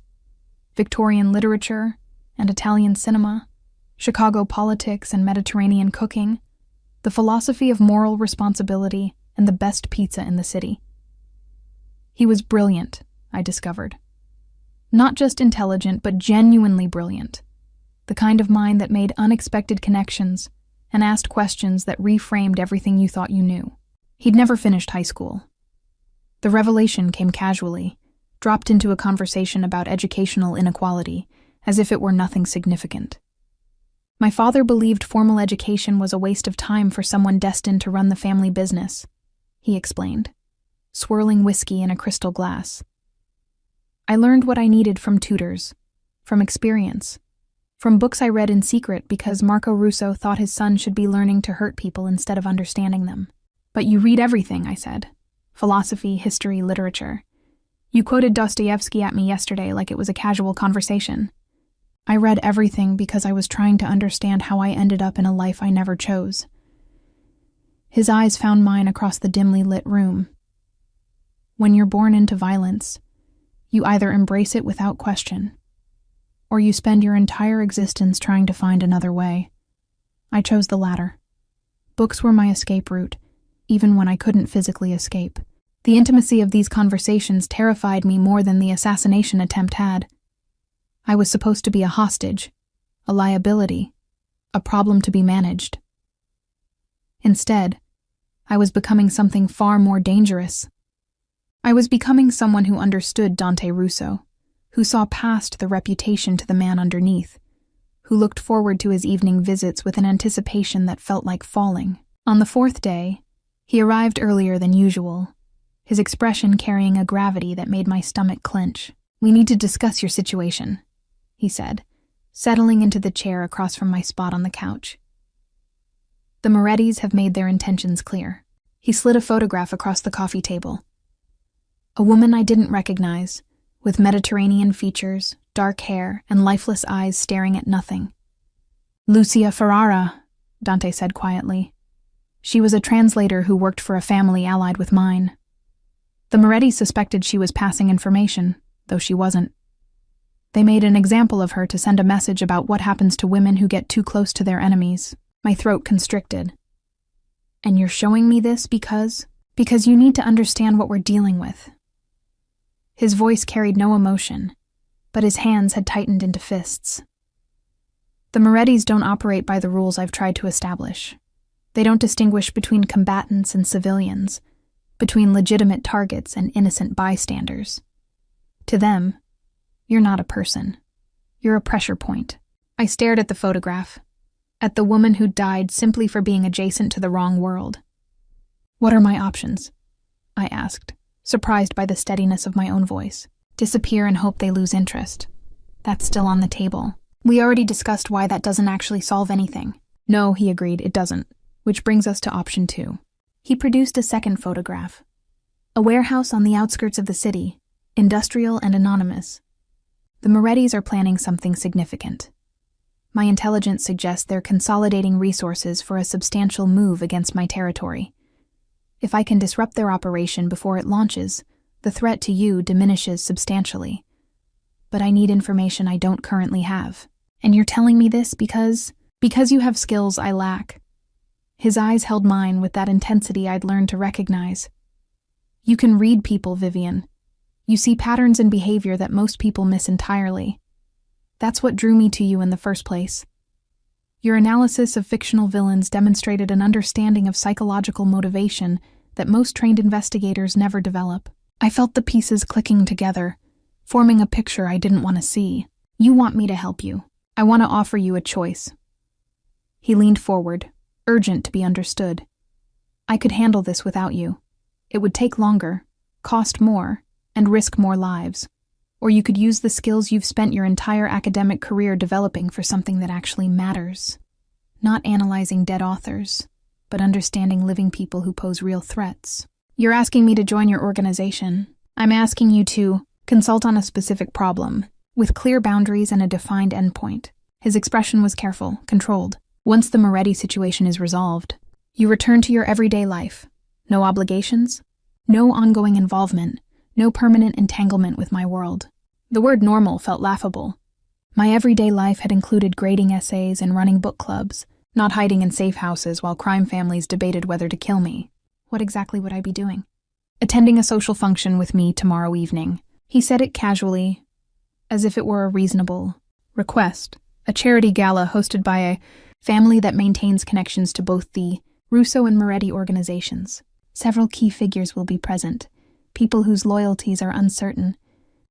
Victorian literature and Italian cinema, Chicago politics and Mediterranean cooking, the philosophy of moral responsibility, and the best pizza in the city. He was brilliant, I discovered. Not just intelligent, but genuinely brilliant. The kind of mind that made unexpected connections and asked questions that reframed everything you thought you knew. He'd never finished high school. The revelation came casually, dropped into a conversation about educational inequality, as if it were nothing significant. My father believed formal education was a waste of time for someone destined to run the family business, he explained, swirling whiskey in a crystal glass. I learned what I needed from tutors, from experience, from books I read in secret because Marco Russo thought his son should be learning to hurt people instead of understanding them. But you read everything, I said. Philosophy, history, literature. You quoted Dostoevsky at me yesterday like it was a casual conversation. I read everything because I was trying to understand how I ended up in a life I never chose. His eyes found mine across the dimly lit room. When you're born into violence, you either embrace it without question, or you spend your entire existence trying to find another way. I chose the latter. Books were my escape route, even when I couldn't physically escape. The intimacy of these conversations terrified me more than the assassination attempt had. I was supposed to be a hostage, a liability, a problem to be managed. Instead, I was becoming something far more dangerous. I was becoming someone who understood Dante Russo, who saw past the reputation to the man underneath, who looked forward to his evening visits with an anticipation that felt like falling. On the 4th day, he arrived earlier than usual, his expression carrying a gravity that made my stomach clench. We need to discuss your situation, he said, settling into the chair across from my spot on the couch. The Morettis have made their intentions clear. He slid a photograph across the coffee table. A woman I didn't recognize, with Mediterranean features, dark hair, and lifeless eyes staring at nothing. Lucia Ferrara, Dante said quietly. She was a translator who worked for a family allied with mine. The Morettis suspected she was passing information, though she wasn't. They made an example of her to send a message about what happens to women who get too close to their enemies. My throat constricted. And you're showing me this because you need to understand what we're dealing with. His voice carried no emotion, but his hands had tightened into fists. The Morettis don't operate by the rules I've tried to establish. They don't distinguish between combatants and civilians, between legitimate targets and innocent bystanders. To them, you're not a person. You're a pressure point. I stared at the photograph, at the woman who died simply for being adjacent to the wrong world. What are my options? I asked, surprised by the steadiness of my own voice. Disappear and hope they lose interest. That's still on the table. We already discussed why that doesn't actually solve anything. No, he agreed, it doesn't. Which brings us to option 2. He produced a second photograph. A warehouse on the outskirts of the city, industrial and anonymous. The Morettis are planning something significant. My intelligence suggests they're consolidating resources for a substantial move against my territory. If I can disrupt their operation before it launches, the threat to you diminishes substantially. But I need information I don't currently have. And you're telling me this because you have skills I lack. His eyes held mine with that intensity I'd learned to recognize. You can read people, Vivian. You see patterns in behavior that most people miss entirely. That's what drew me to you in the first place. Your analysis of fictional villains demonstrated an understanding of psychological motivation that most trained investigators never develop. I felt the pieces clicking together, forming a picture I didn't want to see. You want me to help you. I want to offer you a choice. He leaned forward, urgent to be understood. I could handle this without you. It would take longer, cost more, and risk more lives. Or you could use the skills you've spent your entire academic career developing for something that actually matters. Not analyzing dead authors, but understanding living people who pose real threats. You're asking me to join your organization. I'm asking you to consult on a specific problem, with clear boundaries and a defined endpoint. His expression was careful, controlled. Once the Moretti situation is resolved, you return to your everyday life. No obligations, no ongoing involvement, no permanent entanglement with my world. The word normal felt laughable. My everyday life had included grading essays and running book clubs, not hiding in safe houses while crime families debated whether to kill me. What exactly would I be doing? Attending a social function with me tomorrow evening. He said it casually, as if it were a reasonable request. A charity gala hosted by a family that maintains connections to both the Russo and Moretti organizations. Several key figures will be present, people whose loyalties are uncertain.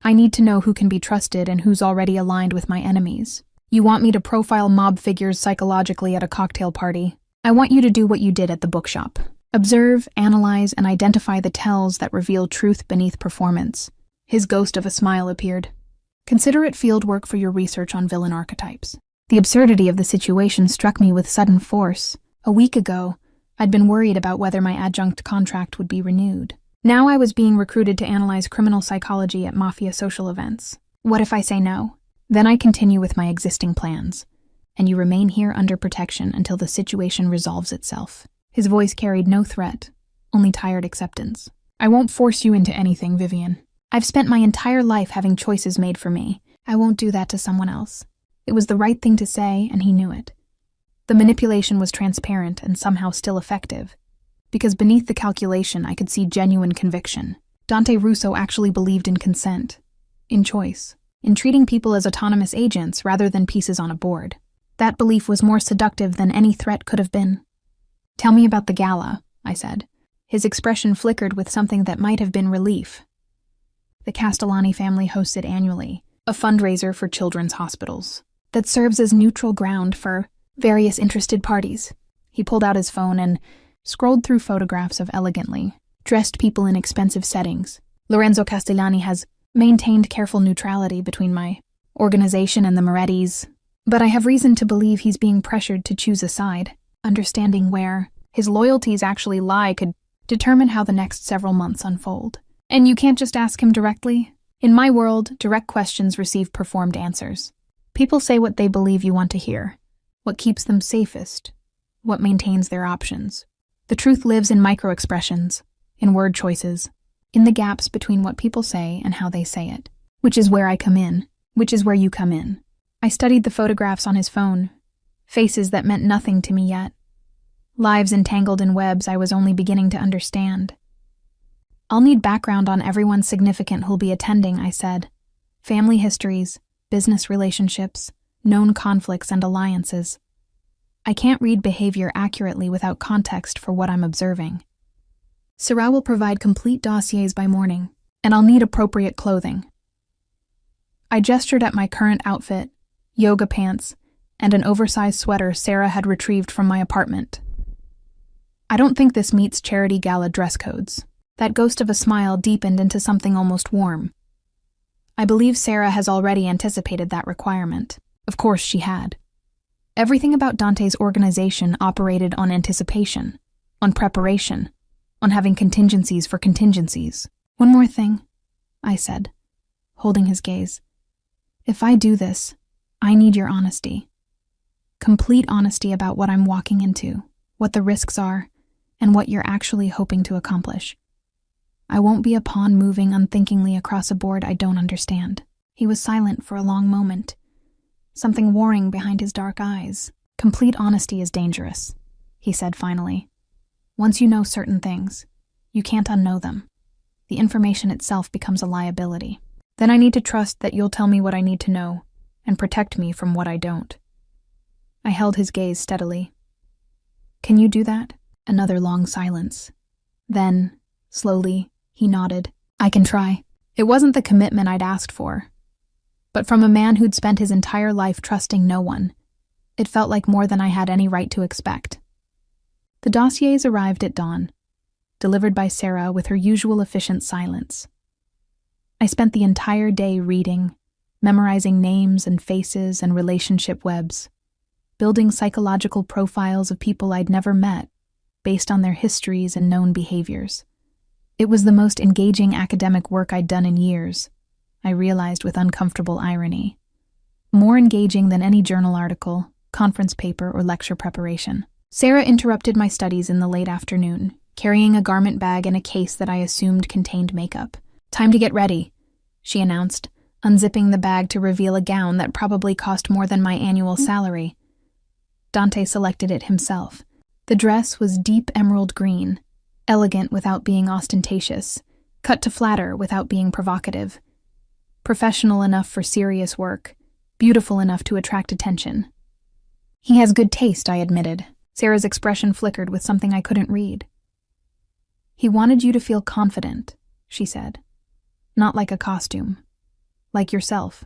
I need to know who can be trusted and who's already aligned with my enemies. You want me to profile mob figures psychologically at a cocktail party. I want you to do what you did at the bookshop. Observe, analyze, and identify the tells that reveal truth beneath performance. His ghost of a smile appeared. Consider it field work for your research on villain archetypes. The absurdity of the situation struck me with sudden force. A week ago, I'd been worried about whether my adjunct contract would be renewed. Now I was being recruited to analyze criminal psychology at Mafia social events. What if I say no? Then I continue with my existing plans, and you remain here under protection until the situation resolves itself. His voice carried no threat, only tired acceptance. I won't force you into anything, Vivian. I've spent my entire life having choices made for me. I won't do that to someone else. It was the right thing to say, and he knew it. The manipulation was transparent and somehow still effective, because beneath the calculation I could see genuine conviction. Dante Russo actually believed in consent, in choice, in treating people as autonomous agents rather than pieces on a board. That belief was more seductive than any threat could have been. Tell me about the gala, I said. His expression flickered with something that might have been relief. The Castellani family hosted annually a fundraiser for children's hospitals that serves as neutral ground for various interested parties. He pulled out his phone and scrolled through photographs of elegantly dressed people in expensive settings. Lorenzo Castellani has maintained careful neutrality between my organization and the Morettis, but I have reason to believe he's being pressured to choose a side. Understanding where his loyalties actually lie could determine how the next several months unfold. And you can't just ask him directly. In my world, direct questions receive performed answers. People say what they believe you want to hear, what keeps them safest, what maintains their options. The truth lives in micro-expressions, in word choices, in the gaps between what people say and how they say it, which is where I come in, which is where you come in. I studied the photographs on his phone, faces that meant nothing to me yet, lives entangled in webs I was only beginning to understand. I'll need background on everyone significant who'll be attending, I said. Family histories, business relationships, known conflicts and alliances. I can't read behavior accurately without context for what I'm observing. Sarah will provide complete dossiers by morning, and I'll need appropriate clothing. I gestured at my current outfit, yoga pants, and an oversized sweater Sarah had retrieved from my apartment. I don't think this meets charity gala dress codes. That ghost of a smile deepened into something almost warm. I believe Sarah has already anticipated that requirement. Of course she had. Everything about Dante's organization operated on anticipation, on preparation, on having contingencies for contingencies. One more thing, I said, holding his gaze. If I do this, I need your honesty. Complete honesty about what I'm walking into, what the risks are, and what you're actually hoping to accomplish. I won't be a pawn moving unthinkingly across a board I don't understand. He was silent for a long moment, something warring behind his dark eyes. Complete honesty is dangerous, he said finally. Once you know certain things, you can't unknow them. The information itself becomes a liability. Then I need to trust that you'll tell me what I need to know and protect me from what I don't. I held his gaze steadily. Can you do that? Another long silence. Then, slowly, he nodded. I can try. It wasn't the commitment I'd asked for, but from a man who'd spent his entire life trusting no one, it felt like more than I had any right to expect. The dossiers arrived at dawn, delivered by Sarah with her usual efficient silence. I spent the entire day reading, memorizing names and faces and relationship webs, building psychological profiles of people I'd never met, based on their histories and known behaviors. It was the most engaging academic work I'd done in years, I realized with uncomfortable irony. More engaging than any journal article, conference paper, or lecture preparation. Sarah interrupted my studies in the late afternoon, carrying a garment bag and a case that I assumed contained makeup. Time to get ready, she announced, unzipping the bag to reveal a gown that probably cost more than my annual salary. Dante selected it himself. The dress was deep emerald green, elegant without being ostentatious, cut to flatter without being provocative, professional enough for serious work, beautiful enough to attract attention. He has good taste, I admitted. Sarah's expression flickered with something I couldn't read. He wanted you to feel confident, she said. Not like a costume. Like yourself,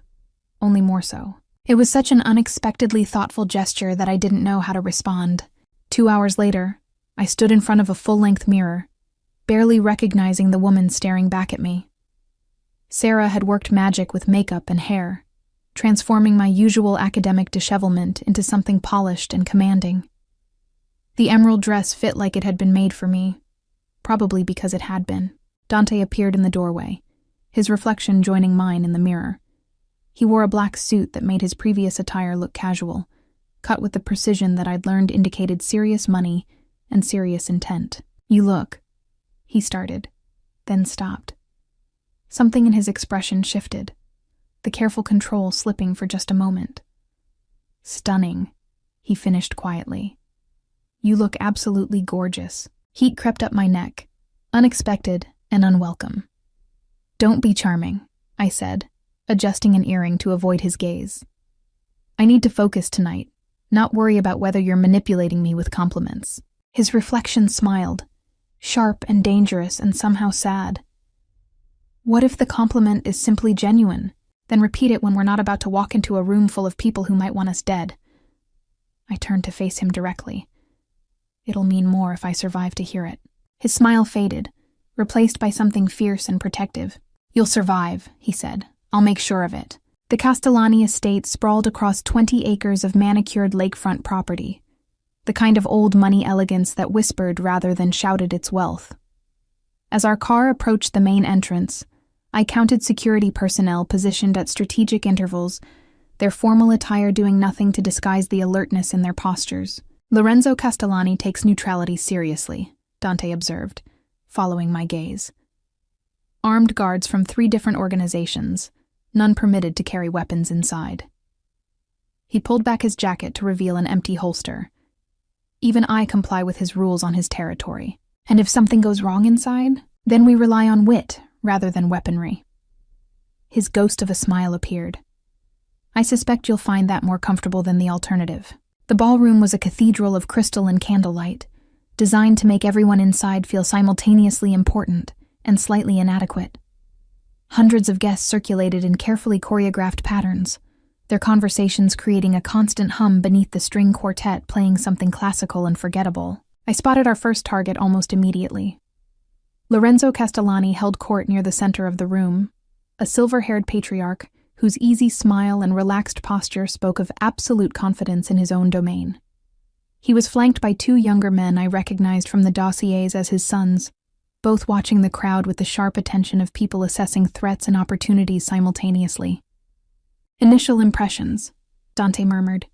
only more so. It was such an unexpectedly thoughtful gesture that I didn't know how to respond. 2 hours later, I stood in front of a full-length mirror, barely recognizing the woman staring back at me. Sarah had worked magic with makeup and hair, transforming my usual academic dishevelment into something polished and commanding. The emerald dress fit like it had been made for me, probably because it had been. Dante appeared in the doorway, his reflection joining mine in the mirror. He wore a black suit that made his previous attire look casual, cut with the precision that I'd learned indicated serious money and serious intent. You look, he started, then stopped. Something in his expression shifted, the careful control slipping for just a moment. Stunning, he finished quietly. You look absolutely gorgeous. Heat crept up my neck, unexpected and unwelcome. Don't be charming, I said, adjusting an earring to avoid his gaze. I need to focus tonight, not worry about whether you're manipulating me with compliments. His reflection smiled, sharp and dangerous and somehow sad. What if the compliment is simply genuine? Then repeat it when we're not about to walk into a room full of people who might want us dead. I turned to face him directly. It'll mean more if I survive to hear it. His smile faded, replaced by something fierce and protective. You'll survive, he said. I'll make sure of it. The Castellani estate sprawled across 20 acres of manicured lakefront property, the kind of old money elegance that whispered rather than shouted its wealth. As our car approached the main entrance, I counted security personnel positioned at strategic intervals, their formal attire doing nothing to disguise the alertness in their postures. Lorenzo Castellani takes neutrality seriously, Dante observed, following my gaze. Armed guards from 3 different organizations, none permitted to carry weapons inside. He pulled back his jacket to reveal an empty holster. Even I comply with his rules on his territory. And if something goes wrong inside, then we rely on wit rather than weaponry. His ghost of a smile appeared. I suspect you'll find that more comfortable than the alternative. The ballroom was a cathedral of crystal and candlelight, designed to make everyone inside feel simultaneously important and slightly inadequate. Hundreds of guests circulated in carefully choreographed patterns, their conversations creating a constant hum beneath the string quartet playing something classical and forgettable. I spotted our first target almost immediately. Lorenzo Castellani held court near the center of the room, a silver-haired patriarch whose easy smile and relaxed posture spoke of absolute confidence in his own domain. He was flanked by two younger men I recognized from the dossiers as his sons, both watching the crowd with the sharp attention of people assessing threats and opportunities simultaneously. "Initial impressions," Dante murmured,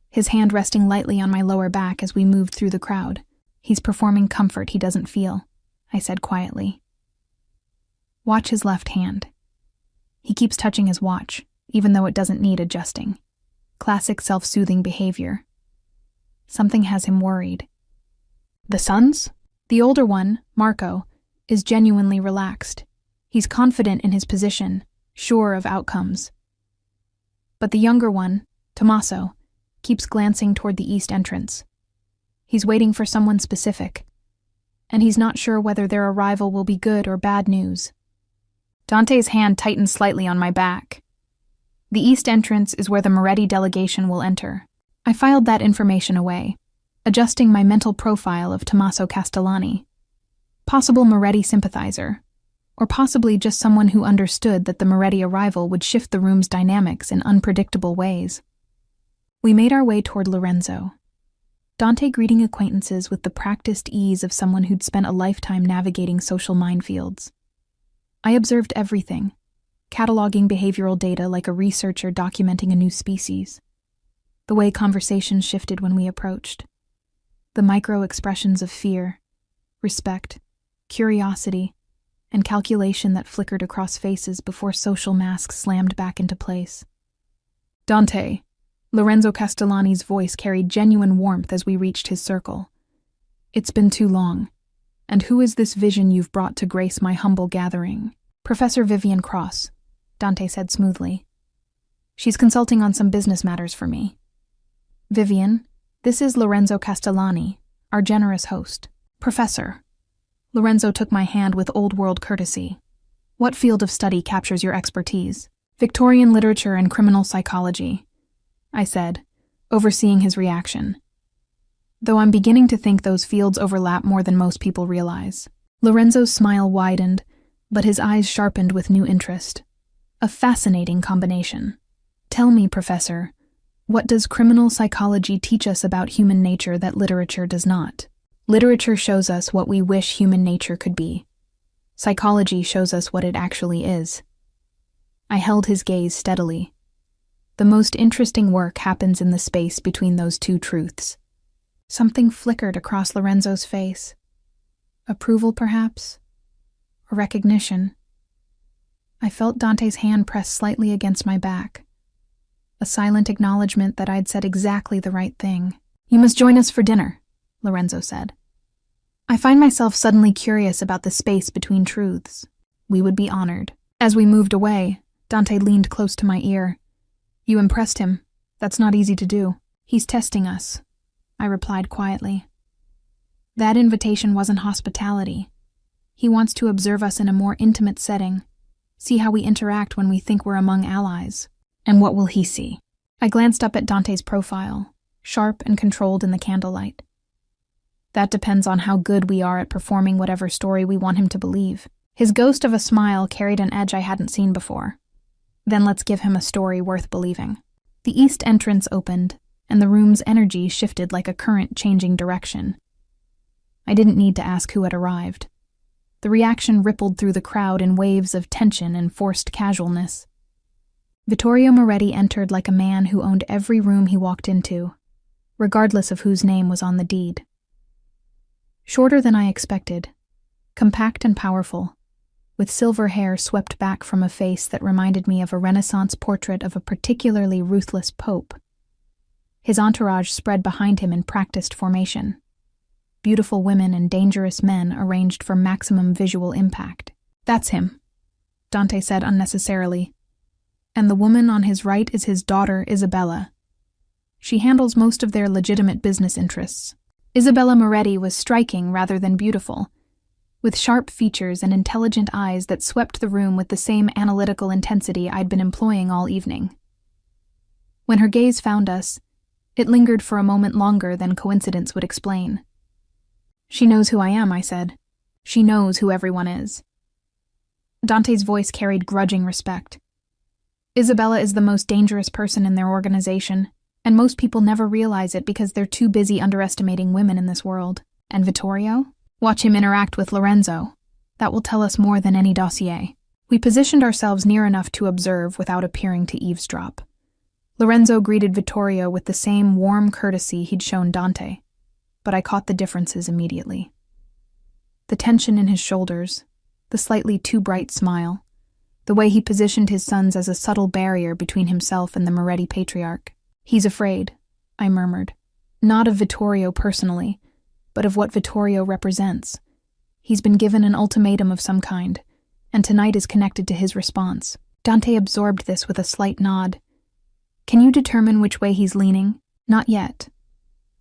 his hand resting lightly on my lower back as we moved through the crowd. "He's performing comfort he doesn't feel," I said quietly. "Watch his left hand. He keeps touching his watch, even though it doesn't need adjusting. Classic self-soothing behavior. Something has him worried." "The sons?" "The older one, Marco, is genuinely relaxed. He's confident in his position, sure of outcomes. But the younger one, Tommaso, keeps glancing toward the east entrance. He's waiting for someone specific, and he's not sure whether their arrival will be good or bad news." Dante's hand tightened slightly on my back. "The east entrance is where the Moretti delegation will enter." I filed that information away, adjusting my mental profile of Tommaso Castellani. Possible Moretti sympathizer, or possibly just someone who understood that the Moretti arrival would shift the room's dynamics in unpredictable ways. We made our way toward Lorenzo, Dante greeting acquaintances with the practiced ease of someone who'd spent a lifetime navigating social minefields. I observed everything, cataloging behavioral data like a researcher documenting a new species. The way conversations shifted when we approached. The micro-expressions of fear, respect, curiosity, and calculation that flickered across faces before social masks slammed back into place. "Dante," Lorenzo Castellani's voice carried genuine warmth as we reached his circle. "It's been too long. And who is this vision you've brought to grace my humble gathering?" "Professor Vivian Cross," Dante said smoothly. "She's consulting on some business matters for me." "Vivian, this is Lorenzo Castellani, our generous host." "Professor." Lorenzo took my hand with old-world courtesy. "What field of study captures your expertise?" "Victorian literature and criminal psychology," I said, overseeing his reaction. Though I'm beginning to think those fields overlap more than most people realize. Lorenzo's smile widened, but his eyes sharpened with new interest. A fascinating combination. "Tell me, Professor, what does criminal psychology teach us about human nature that literature does not?" "Literature shows us what we wish human nature could be. Psychology shows us what it actually is." I held his gaze steadily. The most interesting work happens in the space between those two truths. Something flickered across Lorenzo's face. Approval, perhaps? Or recognition? I felt Dante's hand press slightly against my back. A silent acknowledgement that I'd said exactly the right thing. "You must join us for dinner," Lorenzo said. I find myself suddenly curious about the space between truths. We would be honored. As we moved away, Dante leaned close to my ear. "You impressed him. That's not easy to do." "He's testing us," I replied quietly. "That invitation wasn't hospitality. He wants to observe us in a more intimate setting, see how we interact when we think we're among allies." "And what will he see?" I glanced up at Dante's profile, sharp and controlled in the candlelight. "That depends on how good we are at performing whatever story we want him to believe." His ghost of a smile carried an edge I hadn't seen before. "Then let's give him a story worth believing." The east entrance opened, and the room's energy shifted like a current changing direction. I didn't need to ask who had arrived. The reaction rippled through the crowd in waves of tension and forced casualness. Vittorio Moretti entered like a man who owned every room he walked into, regardless of whose name was on the deed. Shorter than I expected, compact and powerful, with silver hair swept back from a face that reminded me of a Renaissance portrait of a particularly ruthless pope. His entourage spread behind him in practiced formation. Beautiful women and dangerous men arranged for maximum visual impact. "That's him," Dante said unnecessarily. "And the woman on his right is his daughter, Isabella. She handles most of their legitimate business interests." Isabella Moretti was striking rather than beautiful, with sharp features and intelligent eyes that swept the room with the same analytical intensity I'd been employing all evening. When her gaze found us, it lingered for a moment longer than coincidence would explain. "She knows who I am," I said. "She knows who everyone is." Dante's voice carried grudging respect. "Isabella is the most dangerous person in their organization, and most people never realize it because they're too busy underestimating women in this world. And Vittorio? Watch him interact with Lorenzo. That will tell us more than any dossier." We positioned ourselves near enough to observe without appearing to eavesdrop. Lorenzo greeted Vittorio with the same warm courtesy he'd shown Dante, but I caught the differences immediately. The tension in his shoulders, the slightly too bright smile, the way he positioned his sons as a subtle barrier between himself and the Moretti patriarch. "He's afraid," I murmured. "Not of Vittorio personally, but of what Vittorio represents. He's been given an ultimatum of some kind, and tonight is connected to his response." Dante absorbed this with a slight nod. "Can you determine which way he's leaning?" "Not yet.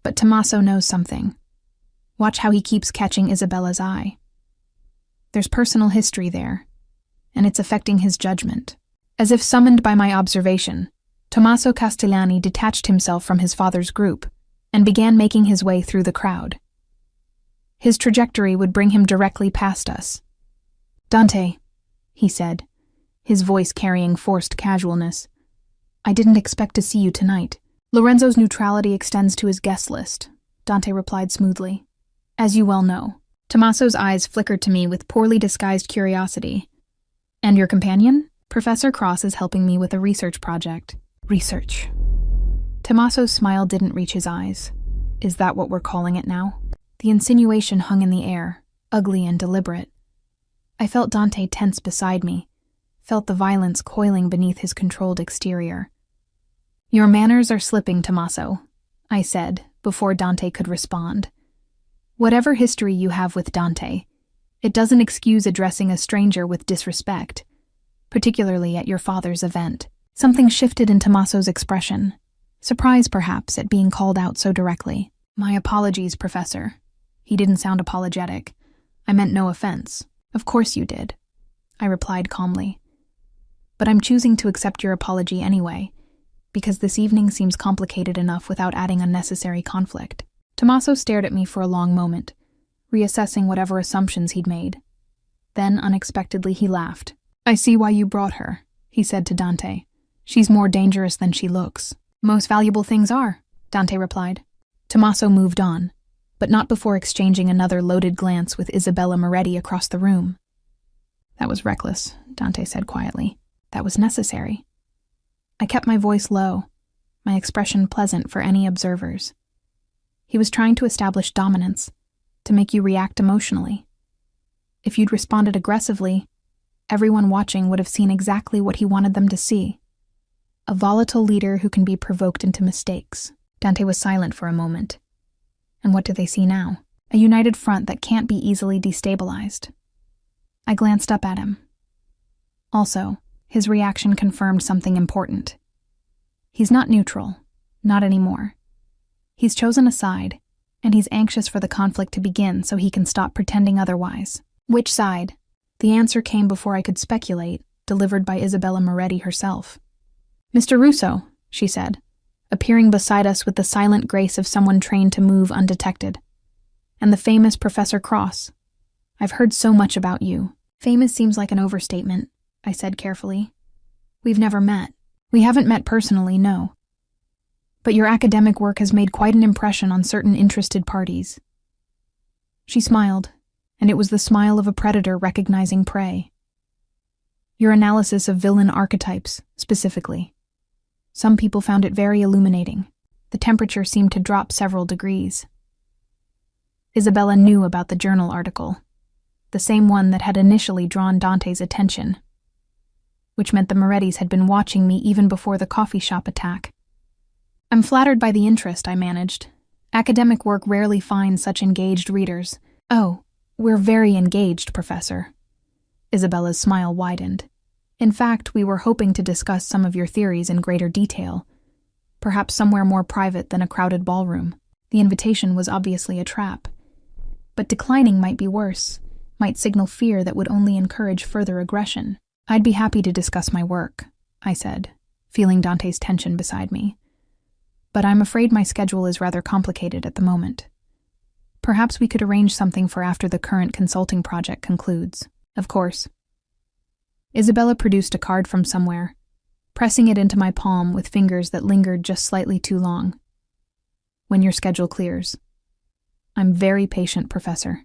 But Tommaso knows something. Watch how he keeps catching Isabella's eye. There's personal history there, and it's affecting his judgment." As if summoned by my observation, Tommaso Castellani detached himself from his father's group and began making his way through the crowd. His trajectory would bring him directly past us. "Dante," he said, his voice carrying forced casualness, "I didn't expect to see you tonight." "Lorenzo's neutrality extends to his guest list," Dante replied smoothly. "As you well know." Tommaso's eyes flickered to me with poorly disguised curiosity. "And your companion?" "Professor Cross is helping me with a research project." "Research." Tommaso's smile didn't reach his eyes. "Is that what we're calling it now?" The insinuation hung in the air, ugly and deliberate. I felt Dante tense beside me, felt the violence coiling beneath his controlled exterior. "Your manners are slipping, Tommaso," I said, before Dante could respond. "Whatever history you have with Dante, it doesn't excuse addressing a stranger with disrespect, particularly at your father's event." Something shifted in Tommaso's expression, surprise perhaps at being called out so directly. "My apologies, Professor." He didn't sound apologetic. "I meant no offense." "Of course you did," I replied calmly. "But I'm choosing to accept your apology anyway, because this evening seems complicated enough without adding unnecessary conflict." Tommaso stared at me for a long moment, reassessing whatever assumptions he'd made. Then, unexpectedly, he laughed. "I see why you brought her," he said to Dante. "She's more dangerous than she looks." "Most valuable things are," Dante replied. Tommaso moved on, but not before exchanging another loaded glance with Isabella Moretti across the room. "That was reckless," Dante said quietly. "That was necessary." I kept my voice low, my expression pleasant for any observers. He was trying to establish dominance, to make you react emotionally. If you'd responded aggressively, everyone watching would have seen exactly what he wanted them to see. A volatile leader who can be provoked into mistakes. Dante was silent for a moment. And what do they see now? A united front that can't be easily destabilized. I glanced up at him. Also, his reaction confirmed something important. He's not neutral, not anymore. He's chosen a side, and he's anxious for the conflict to begin so he can stop pretending otherwise. Which side? The answer came before I could speculate, delivered by Isabella Moretti herself. "Mr. Russo," she said, appearing beside us with the silent grace of someone trained to move undetected. "And the famous Professor Cross. I've heard so much about you." "Famous seems like an overstatement," I said carefully. "We've never met." "We haven't met personally, no. But your academic work has made quite an impression on certain interested parties." She smiled, and it was the smile of a predator recognizing prey. "Your analysis of villain archetypes, specifically. Some people found it very illuminating. The temperature seemed to drop several degrees." Isabella knew about the journal article, the same one that had initially drawn Dante's attention, which meant the Morettis had been watching me even before the coffee shop attack. "I'm flattered by the interest," I managed. "Academic work rarely finds such engaged readers." "Oh, we're very engaged, Professor." Isabella's smile widened. "In fact, we were hoping to discuss some of your theories in greater detail, perhaps somewhere more private than a crowded ballroom." The invitation was obviously a trap. But declining might be worse. might signal fear that would only encourage further aggression. "I'd be happy to discuss my work," I said, feeling Dante's tension beside me. "But I'm afraid my schedule is rather complicated at the moment. Perhaps we could arrange something for after the current consulting project concludes." "Of course." Isabella produced a card from somewhere, pressing it into my palm with fingers that lingered just slightly too long. "When your schedule clears." "I'm very patient, Professor.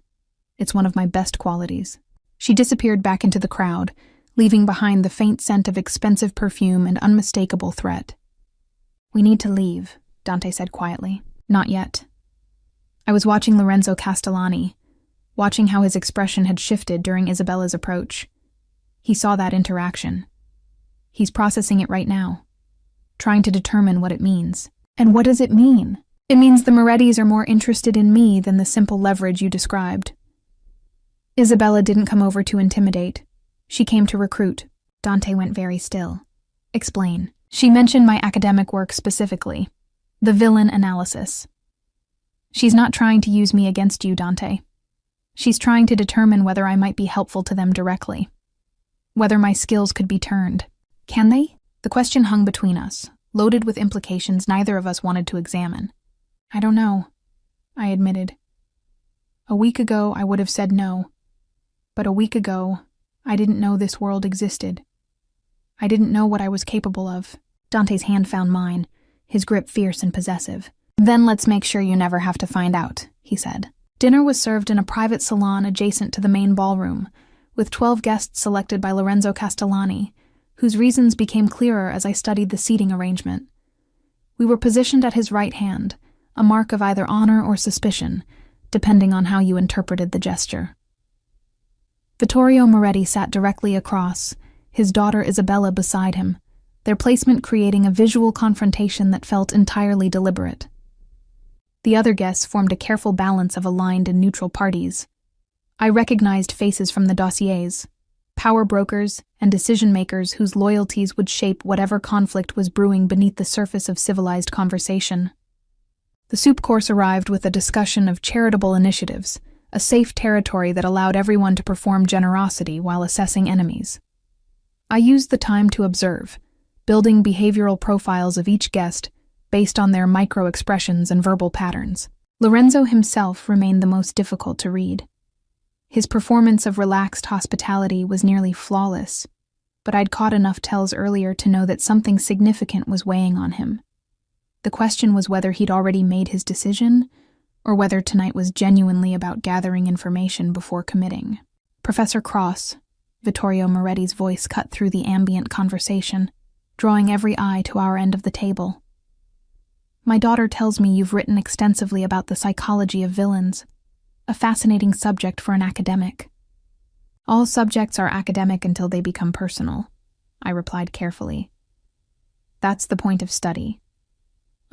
It's one of my best qualities." She disappeared back into the crowd, leaving behind the faint scent of expensive perfume and unmistakable threat. "We need to leave," Dante said quietly. "Not yet." I was watching Lorenzo Castellani, watching how his expression had shifted during Isabella's approach. He saw that interaction. He's processing it right now, trying to determine what it means. "And what does it mean?" "It means the Morettis are more interested in me than the simple leverage you described." Isabella didn't come over to intimidate. She came to recruit. Dante went very still. "Explain." "She mentioned my academic work specifically, the villain analysis. She's not trying to use me against you, Dante. She's trying to determine whether I might be helpful to them directly, whether my skills could be turned." "Can they?" The question hung between us, loaded with implications neither of us wanted to examine. "I don't know," I admitted. "A week ago, I would have said no. But a week ago, I didn't know this world existed. I didn't know what I was capable of." Dante's hand found mine, his grip fierce and possessive. "Then let's make sure you never have to find out," he said. Dinner was served in a private salon adjacent to the main ballroom, with 12 guests selected by Lorenzo Castellani, whose reasons became clearer as I studied the seating arrangement. We were positioned at his right hand, a mark of either honor or suspicion, depending on how you interpreted the gesture. Vittorio Moretti sat directly across, his daughter Isabella beside him, their placement creating a visual confrontation that felt entirely deliberate. The other guests formed a careful balance of aligned and neutral parties. I recognized faces from the dossiers, power brokers and decision-makers whose loyalties would shape whatever conflict was brewing beneath the surface of civilized conversation. The soup course arrived with a discussion of charitable initiatives, a safe territory that allowed everyone to perform generosity while assessing enemies. I used the time to observe, building behavioral profiles of each guest based on their micro-expressions and verbal patterns. Lorenzo himself remained the most difficult to read. His performance of relaxed hospitality was nearly flawless, but I'd caught enough tells earlier to know that something significant was weighing on him. The question was whether he'd already made his decision, or whether tonight was genuinely about gathering information before committing. "Professor Cross," Vittorio Moretti's voice cut through the ambient conversation, drawing every eye to our end of the table. "My daughter tells me you've written extensively about the psychology of villains, a fascinating subject for an academic." "All subjects are academic until they become personal," I replied carefully. "That's the point of study.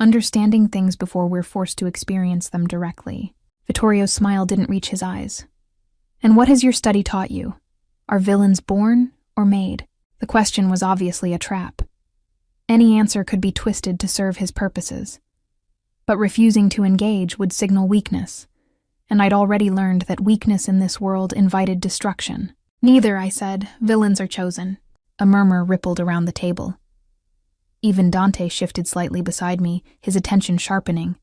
Understanding things before we're forced to experience them directly." Vittorio's smile didn't reach his eyes. "And what has your study taught you? Are villains born or made?" The question was obviously a trap. Any answer could be twisted to serve his purposes. But refusing to engage would signal weakness, and I'd already learned that weakness in this world invited destruction. "Neither," I said. "Villains are chosen." A murmur rippled around the table. Even Dante shifted slightly beside me, his attention sharpening.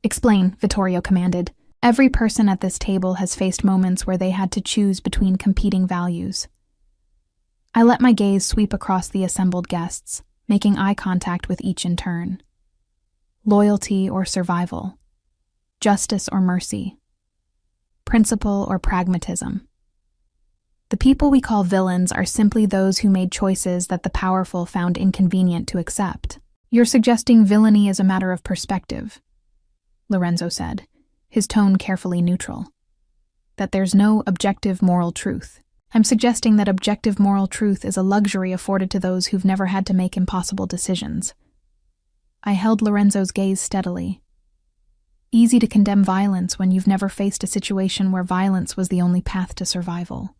"Explain," Vittorio commanded. "Every person at this table has faced moments where they had to choose between competing values." I let my gaze sweep across the assembled guests, making eye contact with each in turn. Loyalty or survival, justice or mercy, principle or pragmatism. The people we call villains are simply those who made choices that the powerful found inconvenient to accept. "You're suggesting villainy is a matter of perspective," Lorenzo said, his tone carefully neutral. "That there's no objective moral truth. I'm suggesting that objective moral truth is a luxury afforded to those who've never had to make impossible decisions." I held Lorenzo's gaze steadily. Easy to condemn violence when you've never faced a situation where violence was the only path to survival.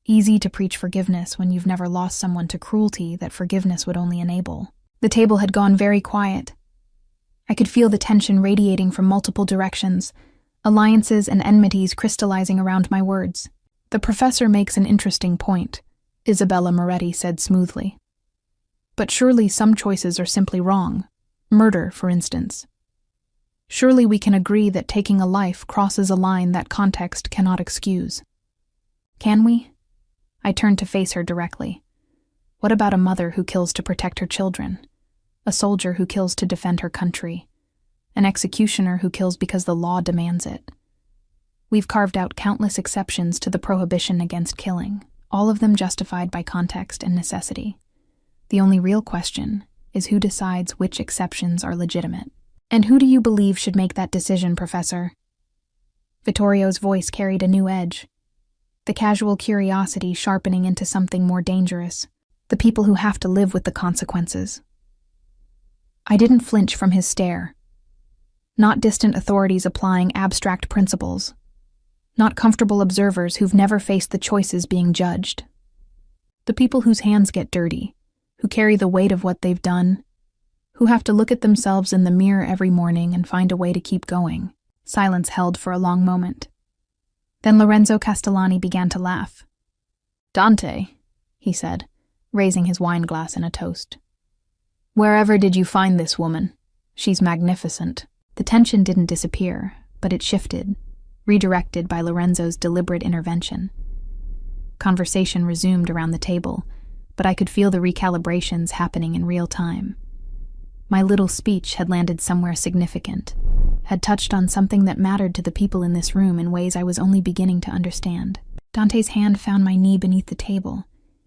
Easy to preach forgiveness when you've never lost someone to cruelty that forgiveness would only enable. The table had gone very quiet. I could feel the tension radiating from multiple directions, alliances and enmities crystallizing around my words. The professor makes an interesting point, Isabella Moretti said smoothly. But surely some choices are simply wrong. Murder, for instance. Surely we can agree that taking a life crosses a line that context cannot excuse. Can we? I turned to face her directly. What about a mother who kills to protect her children? A soldier who kills to defend her country? An executioner who kills because the law demands it? We've carved out countless exceptions to the prohibition against killing, all of them justified by context and necessity. The only real question is who decides which exceptions are legitimate. And who do you believe should make that decision, Professor? Vittorio's voice carried a new edge, the casual curiosity sharpening into something more dangerous, the people who have to live with the consequences. I didn't flinch from his stare. Not distant authorities applying abstract principles. Not comfortable observers who've never faced the choices being judged. The people whose hands get dirty, who carry the weight of what they've done, who have to look at themselves in the mirror every morning and find a way to keep going. Silence held for a long moment. Then Lorenzo Castellani began to laugh. Dante, he said, raising his wine glass in a toast. Wherever did you find this woman? She's magnificent. The tension didn't disappear, but it shifted, redirected by Lorenzo's deliberate intervention. Conversation resumed around the table, but I could feel the recalibrations happening in real time. My little speech had landed somewhere significant, had touched on something that mattered to the people in this room in ways I was only beginning to understand. Dante's hand found my knee beneath the table,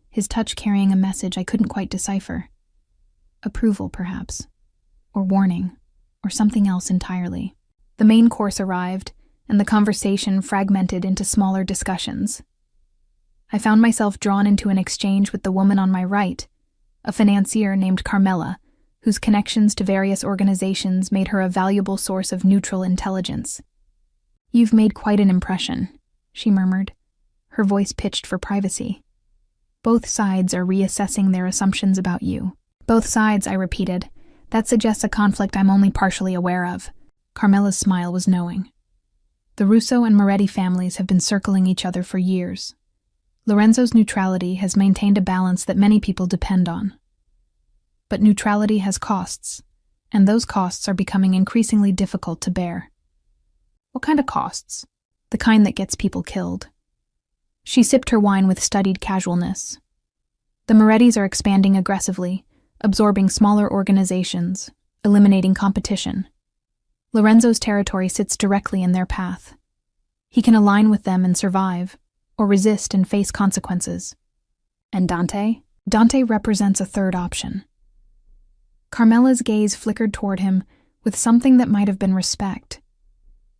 his touch carrying a message I couldn't quite decipher. Approval, perhaps, or warning, or something else entirely. The main course arrived, and the conversation fragmented into smaller discussions. I found myself drawn into an exchange with the woman on my right, a financier named Carmela, whose connections to various organizations made her a valuable source of neutral intelligence. You've made quite an impression, she murmured, her voice pitched for privacy. Both sides are reassessing their assumptions about you. Both sides, I repeated. That suggests a conflict I'm only partially aware of. Carmela's smile was knowing. The Russo and Moretti families have been circling each other for years. Lorenzo's neutrality has maintained a balance that many people depend on. But neutrality has costs, and those costs are becoming increasingly difficult to bear. What kind of costs? The kind that gets people killed. She sipped her wine with studied casualness. The Morettis are expanding aggressively, absorbing smaller organizations, eliminating competition. Lorenzo's territory sits directly in their path. He can align with them and survive, or resist and face consequences. And Dante? Dante represents a third option. Carmela's gaze flickered toward him with something that might have been respect.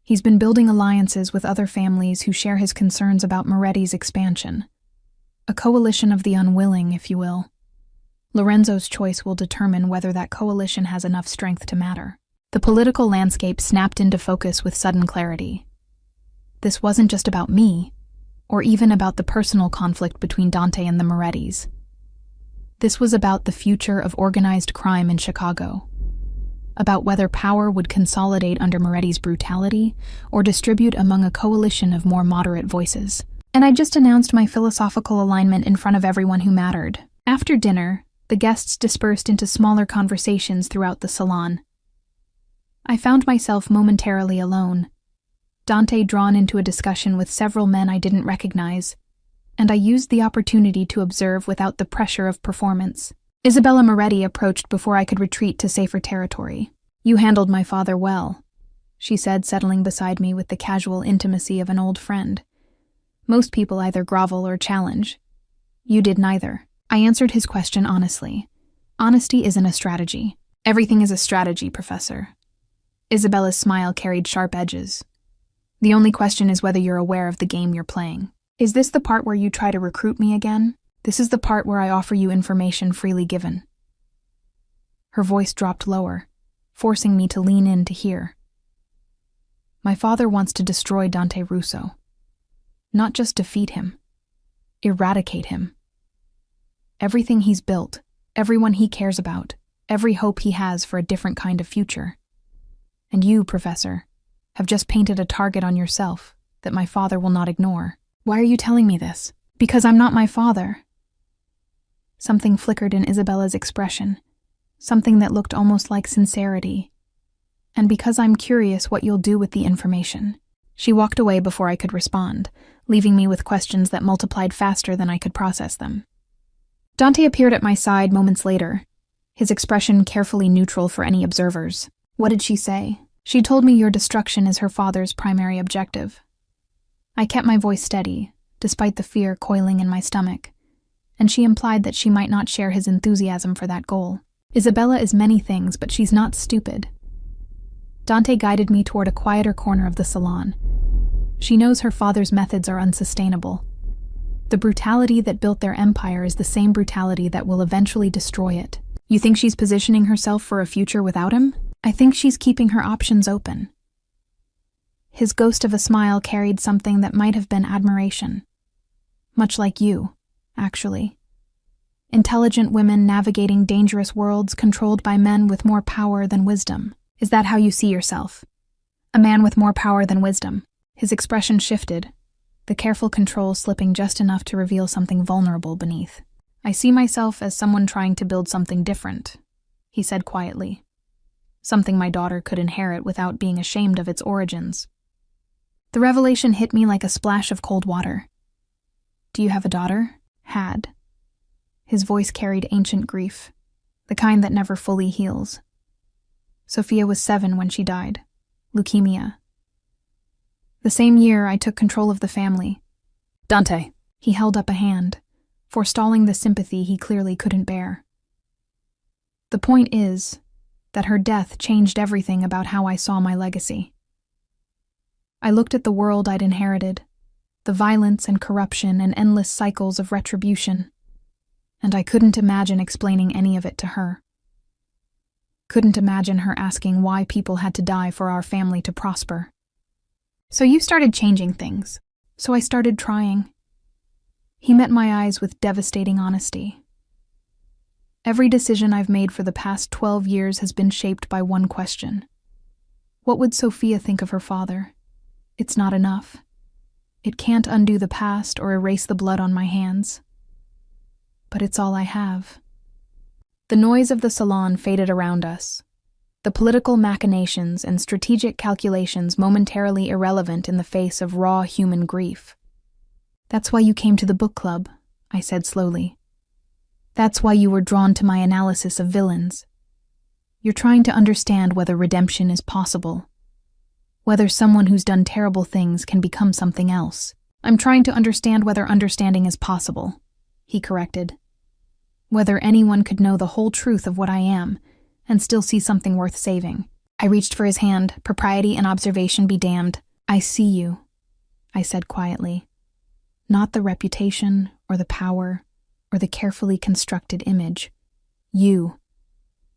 He's been building alliances with other families who share his concerns about Moretti's expansion. A coalition of the unwilling, if you will. Lorenzo's choice will determine whether that coalition has enough strength to matter. The political landscape snapped into focus with sudden clarity. This wasn't just about me, or even about the personal conflict between Dante and the Morettis. This was about the future of organized crime in Chicago, about whether power would consolidate under Moretti's brutality or distribute among a coalition of more moderate voices. And I just announced my philosophical alignment in front of everyone who mattered. After dinner, the guests dispersed into smaller conversations throughout the salon. I found myself momentarily alone, Dante drawn into a discussion with several men I didn't recognize, and I used the opportunity to observe without the pressure of performance. Isabella Moretti approached before I could retreat to safer territory. You handled my father well, she said, settling beside me with the casual intimacy of an old friend. Most people either grovel or challenge. You did neither. I answered his question honestly. Honesty isn't a strategy. Everything is a strategy, Professor. Isabella's smile carried sharp edges. The only question is whether you're aware of the game you're playing. Is this the part where you try to recruit me again? This is the part where I offer you information freely given. Her voice dropped lower, forcing me to lean in to hear. My father wants to destroy Dante Russo. Not just defeat him. Eradicate him. Everything he's built, everyone he cares about, every hope he has for a different kind of future. And you, Professor, have just painted a target on yourself that my father will not ignore. Why are you telling me this? Because I'm not my father. Something flickered in Isabella's expression, something that looked almost like sincerity. And because I'm curious what you'll do with the information. She walked away before I could respond, leaving me with questions that multiplied faster than I could process them. Dante appeared at my side moments later, his expression carefully neutral for any observers. What did she say? She told me your destruction is her father's primary objective. I kept my voice steady, despite the fear coiling in my stomach, and she implied that she might not share his enthusiasm for that goal. Isabella is many things, but she's not stupid. Dante guided me toward a quieter corner of the salon. She knows her father's methods are unsustainable. The brutality that built their empire is the same brutality that will eventually destroy it. You think she's positioning herself for a future without him? I think she's keeping her options open. His ghost of a smile carried something that might have been admiration. Much like you, actually. Intelligent women navigating dangerous worlds controlled by men with more power than wisdom. Is that how you see yourself? A man with more power than wisdom. His expression shifted, the careful control slipping just enough to reveal something vulnerable beneath. I see myself as someone trying to build something different, he said quietly. Something my daughter could inherit without being ashamed of its origins. The revelation hit me like a splash of cold water. Do you have a daughter? Had. His voice carried ancient grief, the kind that never fully heals. Sophia was 7 when she died. Leukemia. The same year, I took control of the family. Dante. He held up a hand, forestalling the sympathy he clearly couldn't bear. The point is that her death changed everything about how I saw my legacy. I looked at the world I'd inherited, the violence and corruption and endless cycles of retribution, and I couldn't imagine explaining any of it to her. Couldn't imagine her asking why people had to die for our family to prosper. So you started changing things. So I started trying. He met my eyes with devastating honesty. Every decision I've made for the past 12 years has been shaped by one question. What would Sophia think of her father? It's not enough. It can't undo the past or erase the blood on my hands. But it's all I have. The noise of the salon faded around us, the political machinations and strategic calculations momentarily irrelevant in the face of raw human grief. That's why you came to the book club, I said slowly. That's why you were drawn to my analysis of villains. You're trying to understand whether redemption is possible, whether someone who's done terrible things can become something else. I'm trying to understand whether understanding is possible, he corrected. Whether anyone could know the whole truth of what I am and still see something worth saving. I reached for his hand, propriety and observation be damned. I see you, I said quietly. Not the reputation or the power or the carefully constructed image. You.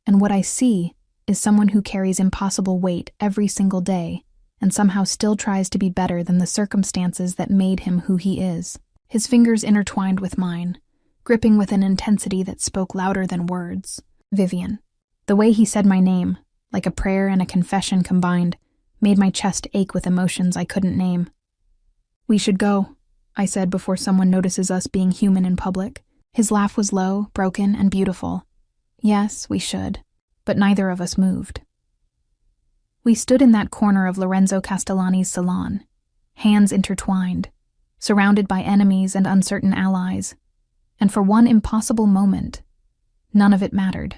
And what I see is someone who carries impossible weight every single day and somehow still tries to be better than the circumstances that made him who he is. His fingers intertwined with mine, gripping with an intensity that spoke louder than words. Vivian. The way he said my name, like a prayer and a confession combined, made my chest ache with emotions I couldn't name. We should go, I said before someone notices us being human in public. His laugh was low, broken, and beautiful. Yes, we should, but neither of us moved. We stood in that corner of Lorenzo Castellani's salon, hands intertwined, surrounded by enemies and uncertain allies. And for one impossible moment, none of it mattered.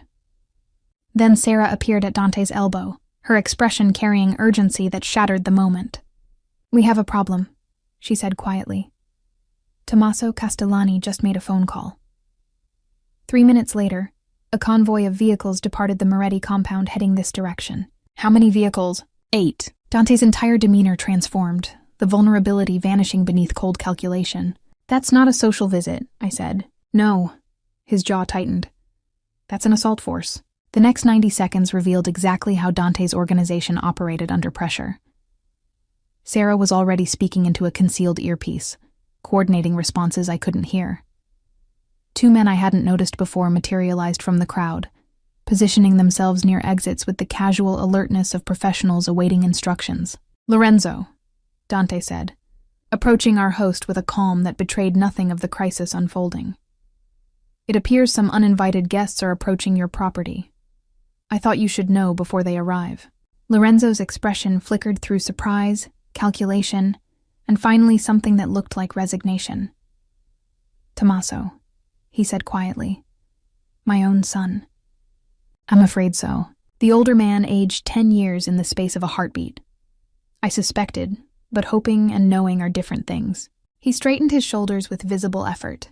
Then Sarah appeared at Dante's elbow, her expression carrying urgency that shattered the moment. We have a problem, she said quietly. Tommaso Castellani just made a phone call. 3 minutes later, a convoy of vehicles departed the Moretti compound heading this direction. How many vehicles? 8. Dante's entire demeanor transformed, the vulnerability vanishing beneath cold calculation. That's not a social visit, I said. No. His jaw tightened. That's an assault force. The next 90 seconds revealed exactly how Dante's organization operated under pressure. Sarah was already speaking into a concealed earpiece, coordinating responses I couldn't hear. 2 men I hadn't noticed before materialized from the crowd, positioning themselves near exits with the casual alertness of professionals awaiting instructions. Lorenzo, Dante said, approaching our host with a calm that betrayed nothing of the crisis unfolding. It appears some uninvited guests are approaching your property. I thought you should know before they arrive. Lorenzo's expression flickered through surprise, calculation, and finally something that looked like resignation. Tommaso, he said quietly. My own son. I'm afraid so. The older man aged 10 years in the space of a heartbeat. I suspected, but hoping and knowing are different things. He straightened his shoulders with visible effort.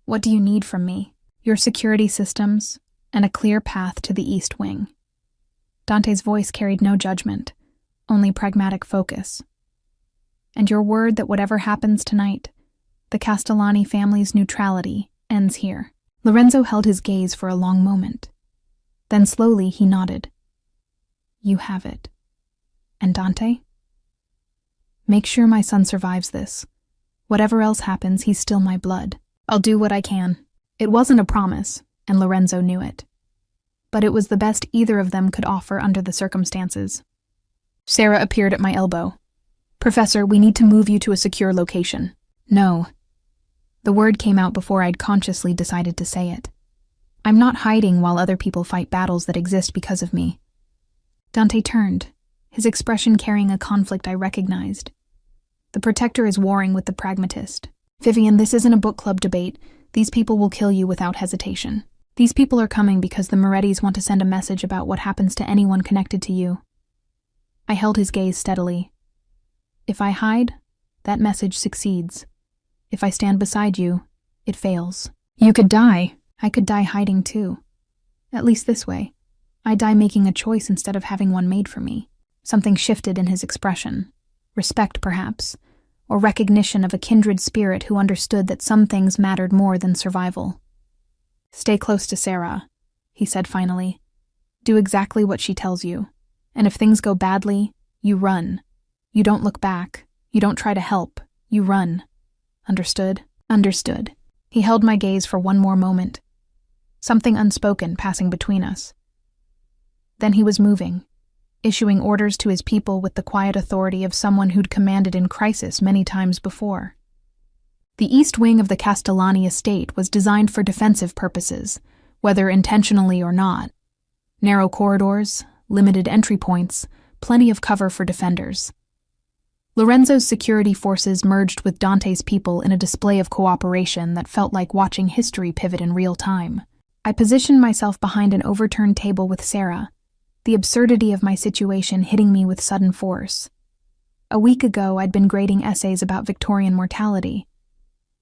What do you need from me? Your security systems, and a clear path to the East Wing. Dante's voice carried no judgment, only pragmatic focus. And your word that whatever happens tonight, the Castellani family's neutrality ends here. Lorenzo held his gaze for a long moment. Then slowly he nodded. You have it. And Dante? Make sure my son survives this. Whatever else happens, he's still my blood. I'll do what I can. It wasn't a promise, and Lorenzo knew it. But it was the best either of them could offer under the circumstances. Sarah appeared at my elbow. Professor, we need to move you to a secure location. No. The word came out before I'd consciously decided to say it. I'm not hiding while other people fight battles that exist because of me. Dante turned, his expression carrying a conflict I recognized. The protector is warring with the pragmatist. Vivian, this isn't a book club debate. These people will kill you without hesitation. These people are coming because the Morettis want to send a message about what happens to anyone connected to you. I held his gaze steadily. If I hide, that message succeeds. If I stand beside you, it fails. You could die. I could die hiding too. At least this way. I die making a choice instead of having one made for me. Something shifted in his expression. Respect, perhaps, or recognition of a kindred spirit who understood that some things mattered more than survival. Stay close to Sarah, he said finally. Do exactly what she tells you. And if things go badly, you run. You don't look back. You don't try to help. You run. Understood? Understood. He held my gaze for one more moment. Something unspoken passing between us. Then he was moving, issuing orders to his people with the quiet authority of someone who'd commanded in crisis many times before. The east wing of the Castellani estate was designed for defensive purposes, whether intentionally or not. Narrow corridors, limited entry points, plenty of cover for defenders. Lorenzo's security forces merged with Dante's people in a display of cooperation that felt like watching history pivot in real time. I positioned myself behind an overturned table with Sarah, the absurdity of my situation hitting me with sudden force. A week ago, I'd been grading essays about Victorian mortality.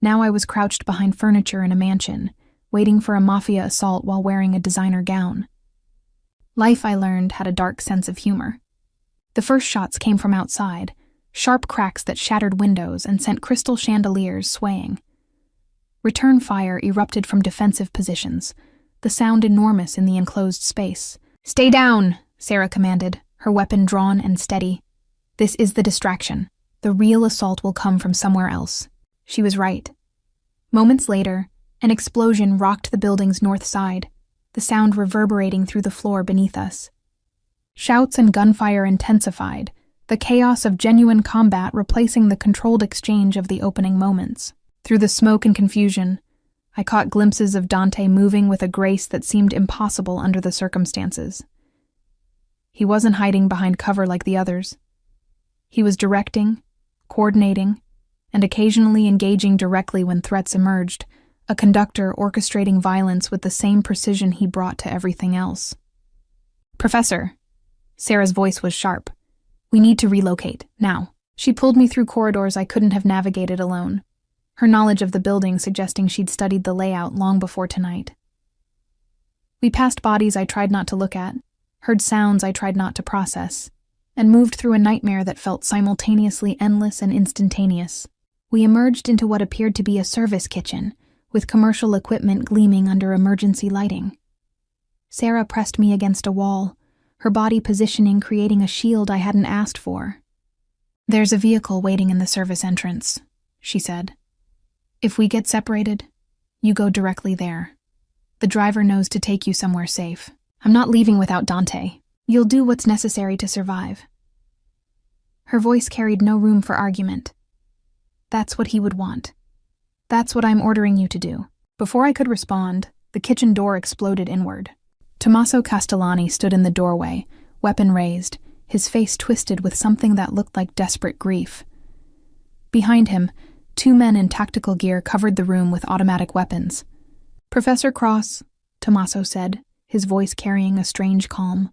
Now I was crouched behind furniture in a mansion, waiting for a Mafia assault while wearing a designer gown. Life, I learned, had a dark sense of humor. The first shots came from outside, sharp cracks that shattered windows and sent crystal chandeliers swaying. Return fire erupted from defensive positions, the sound enormous in the enclosed space. Stay down, Sarah commanded, her weapon drawn and steady. This is the distraction. The real assault will come from somewhere else. She was right. Moments later, an explosion rocked the building's north side, the sound reverberating through the floor beneath us. Shouts and gunfire intensified, the chaos of genuine combat replacing the controlled exchange of the opening moments. Through the smoke and confusion, I caught glimpses of Dante moving with a grace that seemed impossible under the circumstances. He wasn't hiding behind cover like the others. He was directing, coordinating, and occasionally engaging directly when threats emerged, a conductor orchestrating violence with the same precision he brought to everything else. Professor, Sarah's voice was sharp. We need to relocate, now. She pulled me through corridors I couldn't have navigated alone, her knowledge of the building suggesting she'd studied the layout long before tonight. We passed bodies I tried not to look at, heard sounds I tried not to process, and moved through a nightmare that felt simultaneously endless and instantaneous. We emerged into what appeared to be a service kitchen, with commercial equipment gleaming under emergency lighting. Sarah pressed me against a wall, her body positioning creating a shield I hadn't asked for. There's a vehicle waiting in the service entrance, she said. If we get separated, you go directly there. The driver knows to take you somewhere safe. I'm not leaving without Dante. You'll do what's necessary to survive. Her voice carried no room for argument. That's what he would want. That's what I'm ordering you to do. Before I could respond, the kitchen door exploded inward. Tommaso Castellani stood in the doorway, weapon raised, his face twisted with something that looked like desperate grief. Behind him, 2 men in tactical gear covered the room with automatic weapons. "Professor Cross," Tommaso said, his voice carrying a strange calm.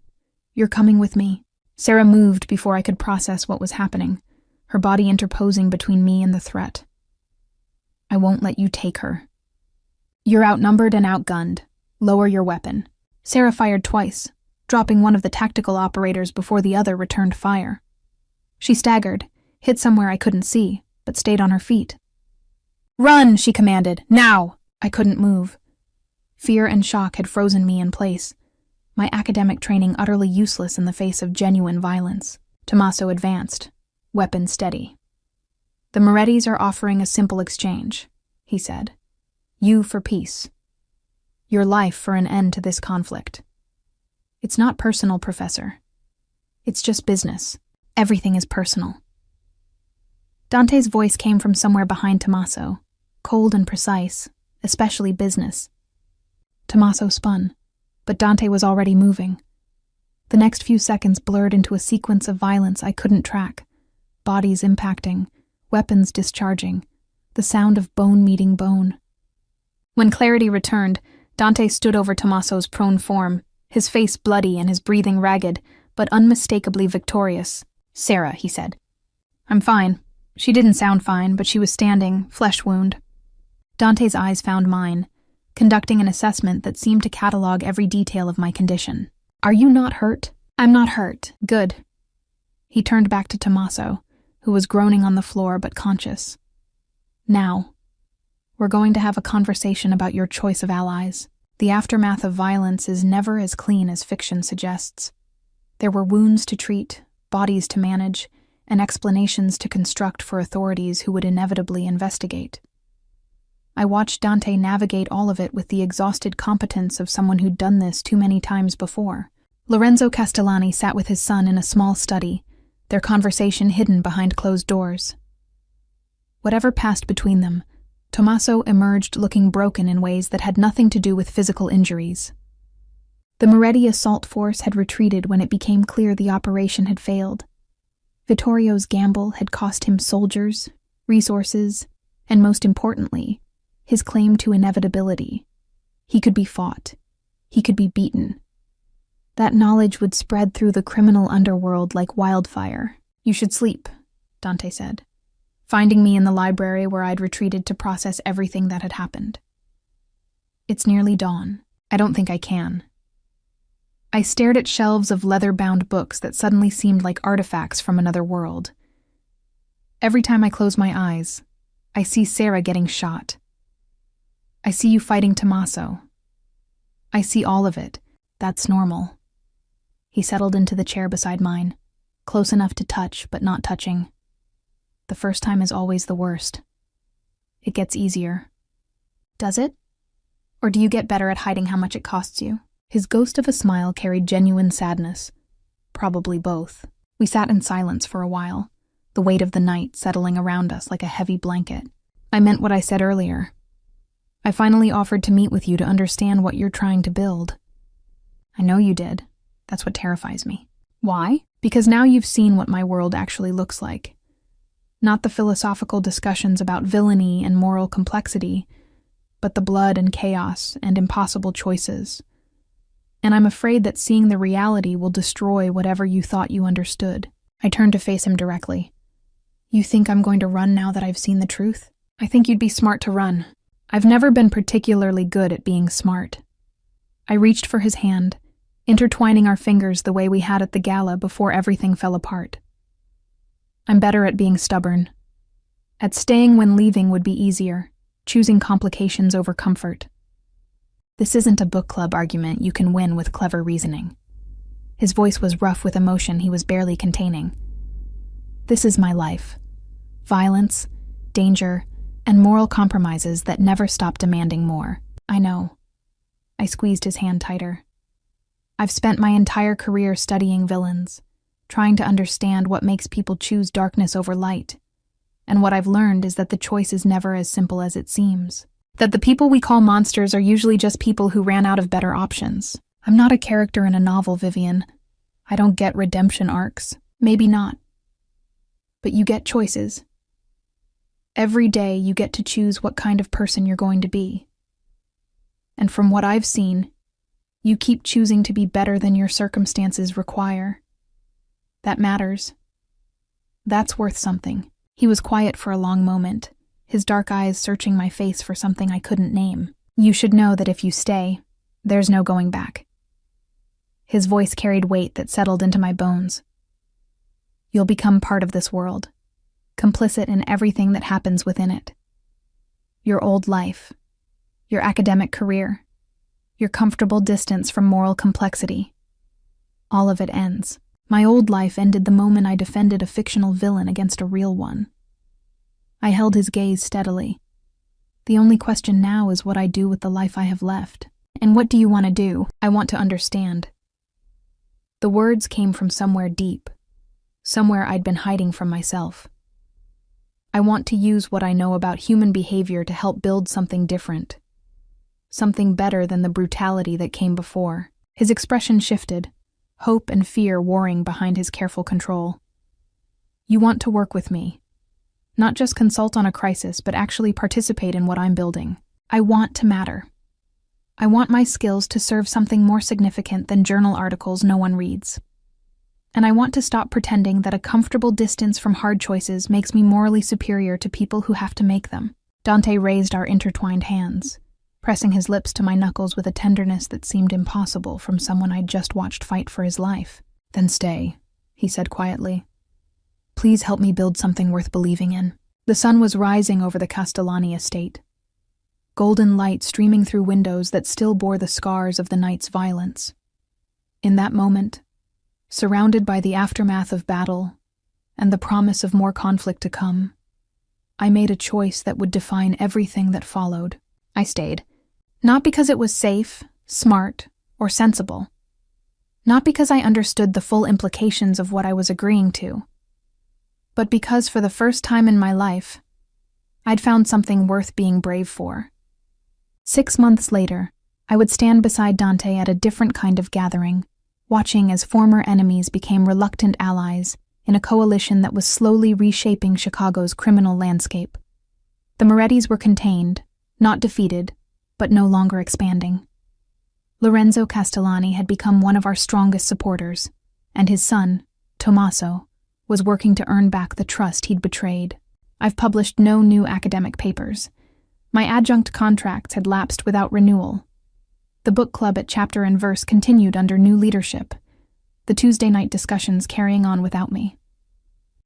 "You're coming with me." Sarah moved before I could process what was happening, her body interposing between me and the threat. "I won't let you take her. You're outnumbered and outgunned. Lower your weapon." Sarah fired twice, dropping one of the tactical operators before the other returned fire. She staggered, hit somewhere I couldn't see, but stayed on her feet. "Run!" she commanded. "Now!" I couldn't move. Fear and shock had frozen me in place, my academic training utterly useless in the face of genuine violence. Tommaso advanced, weapon steady. "The Morettis are offering a simple exchange," he said. "You for peace. Your life for an end to this conflict. It's not personal, Professor. It's just business. Everything is personal." Dante's voice came from somewhere behind Tommaso, cold and precise, especially business. Tommaso spun, but Dante was already moving. The next few seconds blurred into a sequence of violence I couldn't track, bodies impacting, weapons discharging, the sound of bone meeting bone. When clarity returned, Dante stood over Tommaso's prone form, his face bloody and his breathing ragged, but unmistakably victorious. "Sarah," he said. "I'm fine." She didn't sound fine, but she was standing, flesh wound. Dante's eyes found mine, conducting an assessment that seemed to catalog every detail of my condition. "Are you not hurt?" "I'm not hurt. Good." He turned back to Tommaso, who was groaning on the floor but conscious. "Now, we're going to have a conversation about your choice of allies. The aftermath of violence is never as clean as fiction suggests. There were wounds to treat, bodies to manage, and explanations to construct for authorities who would inevitably investigate. I watched Dante navigate all of it with the exhausted competence of someone who'd done this too many times before. Lorenzo Castellani sat with his son in a small study, their conversation hidden behind closed doors. Whatever passed between them, Tommaso emerged looking broken in ways that had nothing to do with physical injuries. The Moretti assault force had retreated when it became clear the operation had failed. Vittorio's gamble had cost him soldiers, resources, and most importantly, his claim to inevitability. He could be fought. He could be beaten. That knowledge would spread through the criminal underworld like wildfire. "You should sleep," Dante said, finding me in the library where I'd retreated to process everything that had happened. "It's nearly dawn. I don't think I can." I stared at shelves of leather-bound books that suddenly seemed like artifacts from another world. Every time I close my eyes, I see Sarah getting shot. I see you fighting Tommaso. I see all of it. That's normal. He settled into the chair beside mine, close enough to touch but not touching. The first time is always the worst. It gets easier. Does it? Or do you get better at hiding how much it costs you? His ghost of a smile carried genuine sadness. Probably both. We sat in silence for a while, the weight of the night settling around us like a heavy blanket. I meant what I said earlier. I finally offered to meet with you to understand what you're trying to build. I know you did. That's what terrifies me. Why? Because now you've seen what my world actually looks like. Not the philosophical discussions about villainy and moral complexity, but the blood and chaos and impossible choices. And I'm afraid that seeing the reality will destroy whatever you thought you understood. I turned to face him directly. You think I'm going to run now that I've seen the truth? I think you'd be smart to run. I've never been particularly good at being smart. I reached for his hand, intertwining our fingers the way we had at the gala before everything fell apart. I'm better at being stubborn. At staying when leaving would be easier, choosing complications over comfort. This isn't a book club argument you can win with clever reasoning. His voice was rough with emotion he was barely containing. This is my life. Violence, danger, and moral compromises that never stop demanding more. I know. I squeezed his hand tighter. I've spent my entire career studying villains, trying to understand what makes people choose darkness over light. And what I've learned is that the choice is never as simple as it seems. That the people we call monsters are usually just people who ran out of better options. I'm not a character in a novel, Vivian. I don't get redemption arcs. Maybe not. But you get choices. Every day you get to choose what kind of person you're going to be. And from what I've seen, you keep choosing to be better than your circumstances require. That matters. That's worth something. He was quiet for a long moment, his dark eyes searching my face for something I couldn't name. You should know that if you stay, there's no going back. His voice carried weight that settled into my bones. You'll become part of this world, complicit in everything that happens within it. Your old life, your academic career, your comfortable distance from moral complexity. All of it ends. My old life ended the moment I defended a fictional villain against a real one. I held his gaze steadily. The only question now is what I do with the life I have left. And what do you want to do? I want to understand. The words came from somewhere deep, somewhere I'd been hiding from myself. I want to use what I know about human behavior to help build something different. Something better than the brutality that came before. His expression shifted, hope and fear warring behind his careful control. You want to work with me. Not just consult on a crisis, but actually participate in what I'm building. I want to matter. I want my skills to serve something more significant than journal articles no one reads. And I want to stop pretending that a comfortable distance from hard choices makes me morally superior to people who have to make them. Dante raised our intertwined hands, pressing his lips to my knuckles with a tenderness that seemed impossible from someone I'd just watched fight for his life. Then stay, he said quietly. Please help me build something worth believing in. The sun was rising over the Castellani estate, golden light streaming through windows that still bore the scars of the night's violence. In that moment, surrounded by the aftermath of battle and the promise of more conflict to come, I made a choice that would define everything that followed. I stayed. Not because it was safe, smart, or sensible. Not because I understood the full implications of what I was agreeing to. But because for the first time in my life, I'd found something worth being brave for. 6 months later, I would stand beside Dante at a different kind of gathering, watching as former enemies became reluctant allies in a coalition that was slowly reshaping Chicago's criminal landscape. The Morettis were contained, not defeated, but no longer expanding. Lorenzo Castellani had become one of our strongest supporters, and his son, Tommaso, was working to earn back the trust he'd betrayed. I've published no new academic papers. My adjunct contracts had lapsed without renewal. The book club at Chapter and Verse continued under new leadership, the Tuesday night discussions carrying on without me.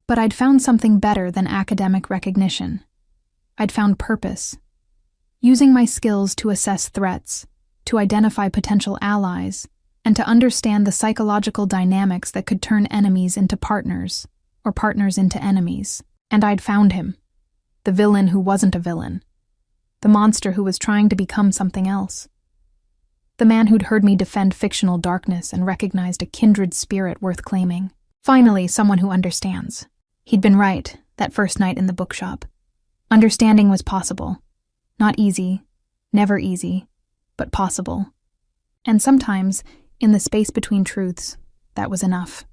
But I'd found something better than academic recognition. I'd found purpose. Using my skills to assess threats, to identify potential allies, and to understand the psychological dynamics that could turn enemies into partners, or partners into enemies. And I'd found him. The villain who wasn't a villain. The monster who was trying to become something else. The man who'd heard me defend fictional darkness and recognized a kindred spirit worth claiming. Finally, someone who understands. He'd been right, that first night in the bookshop. Understanding was possible. Not easy, never easy, but possible. And sometimes, in the space between truths, that was enough.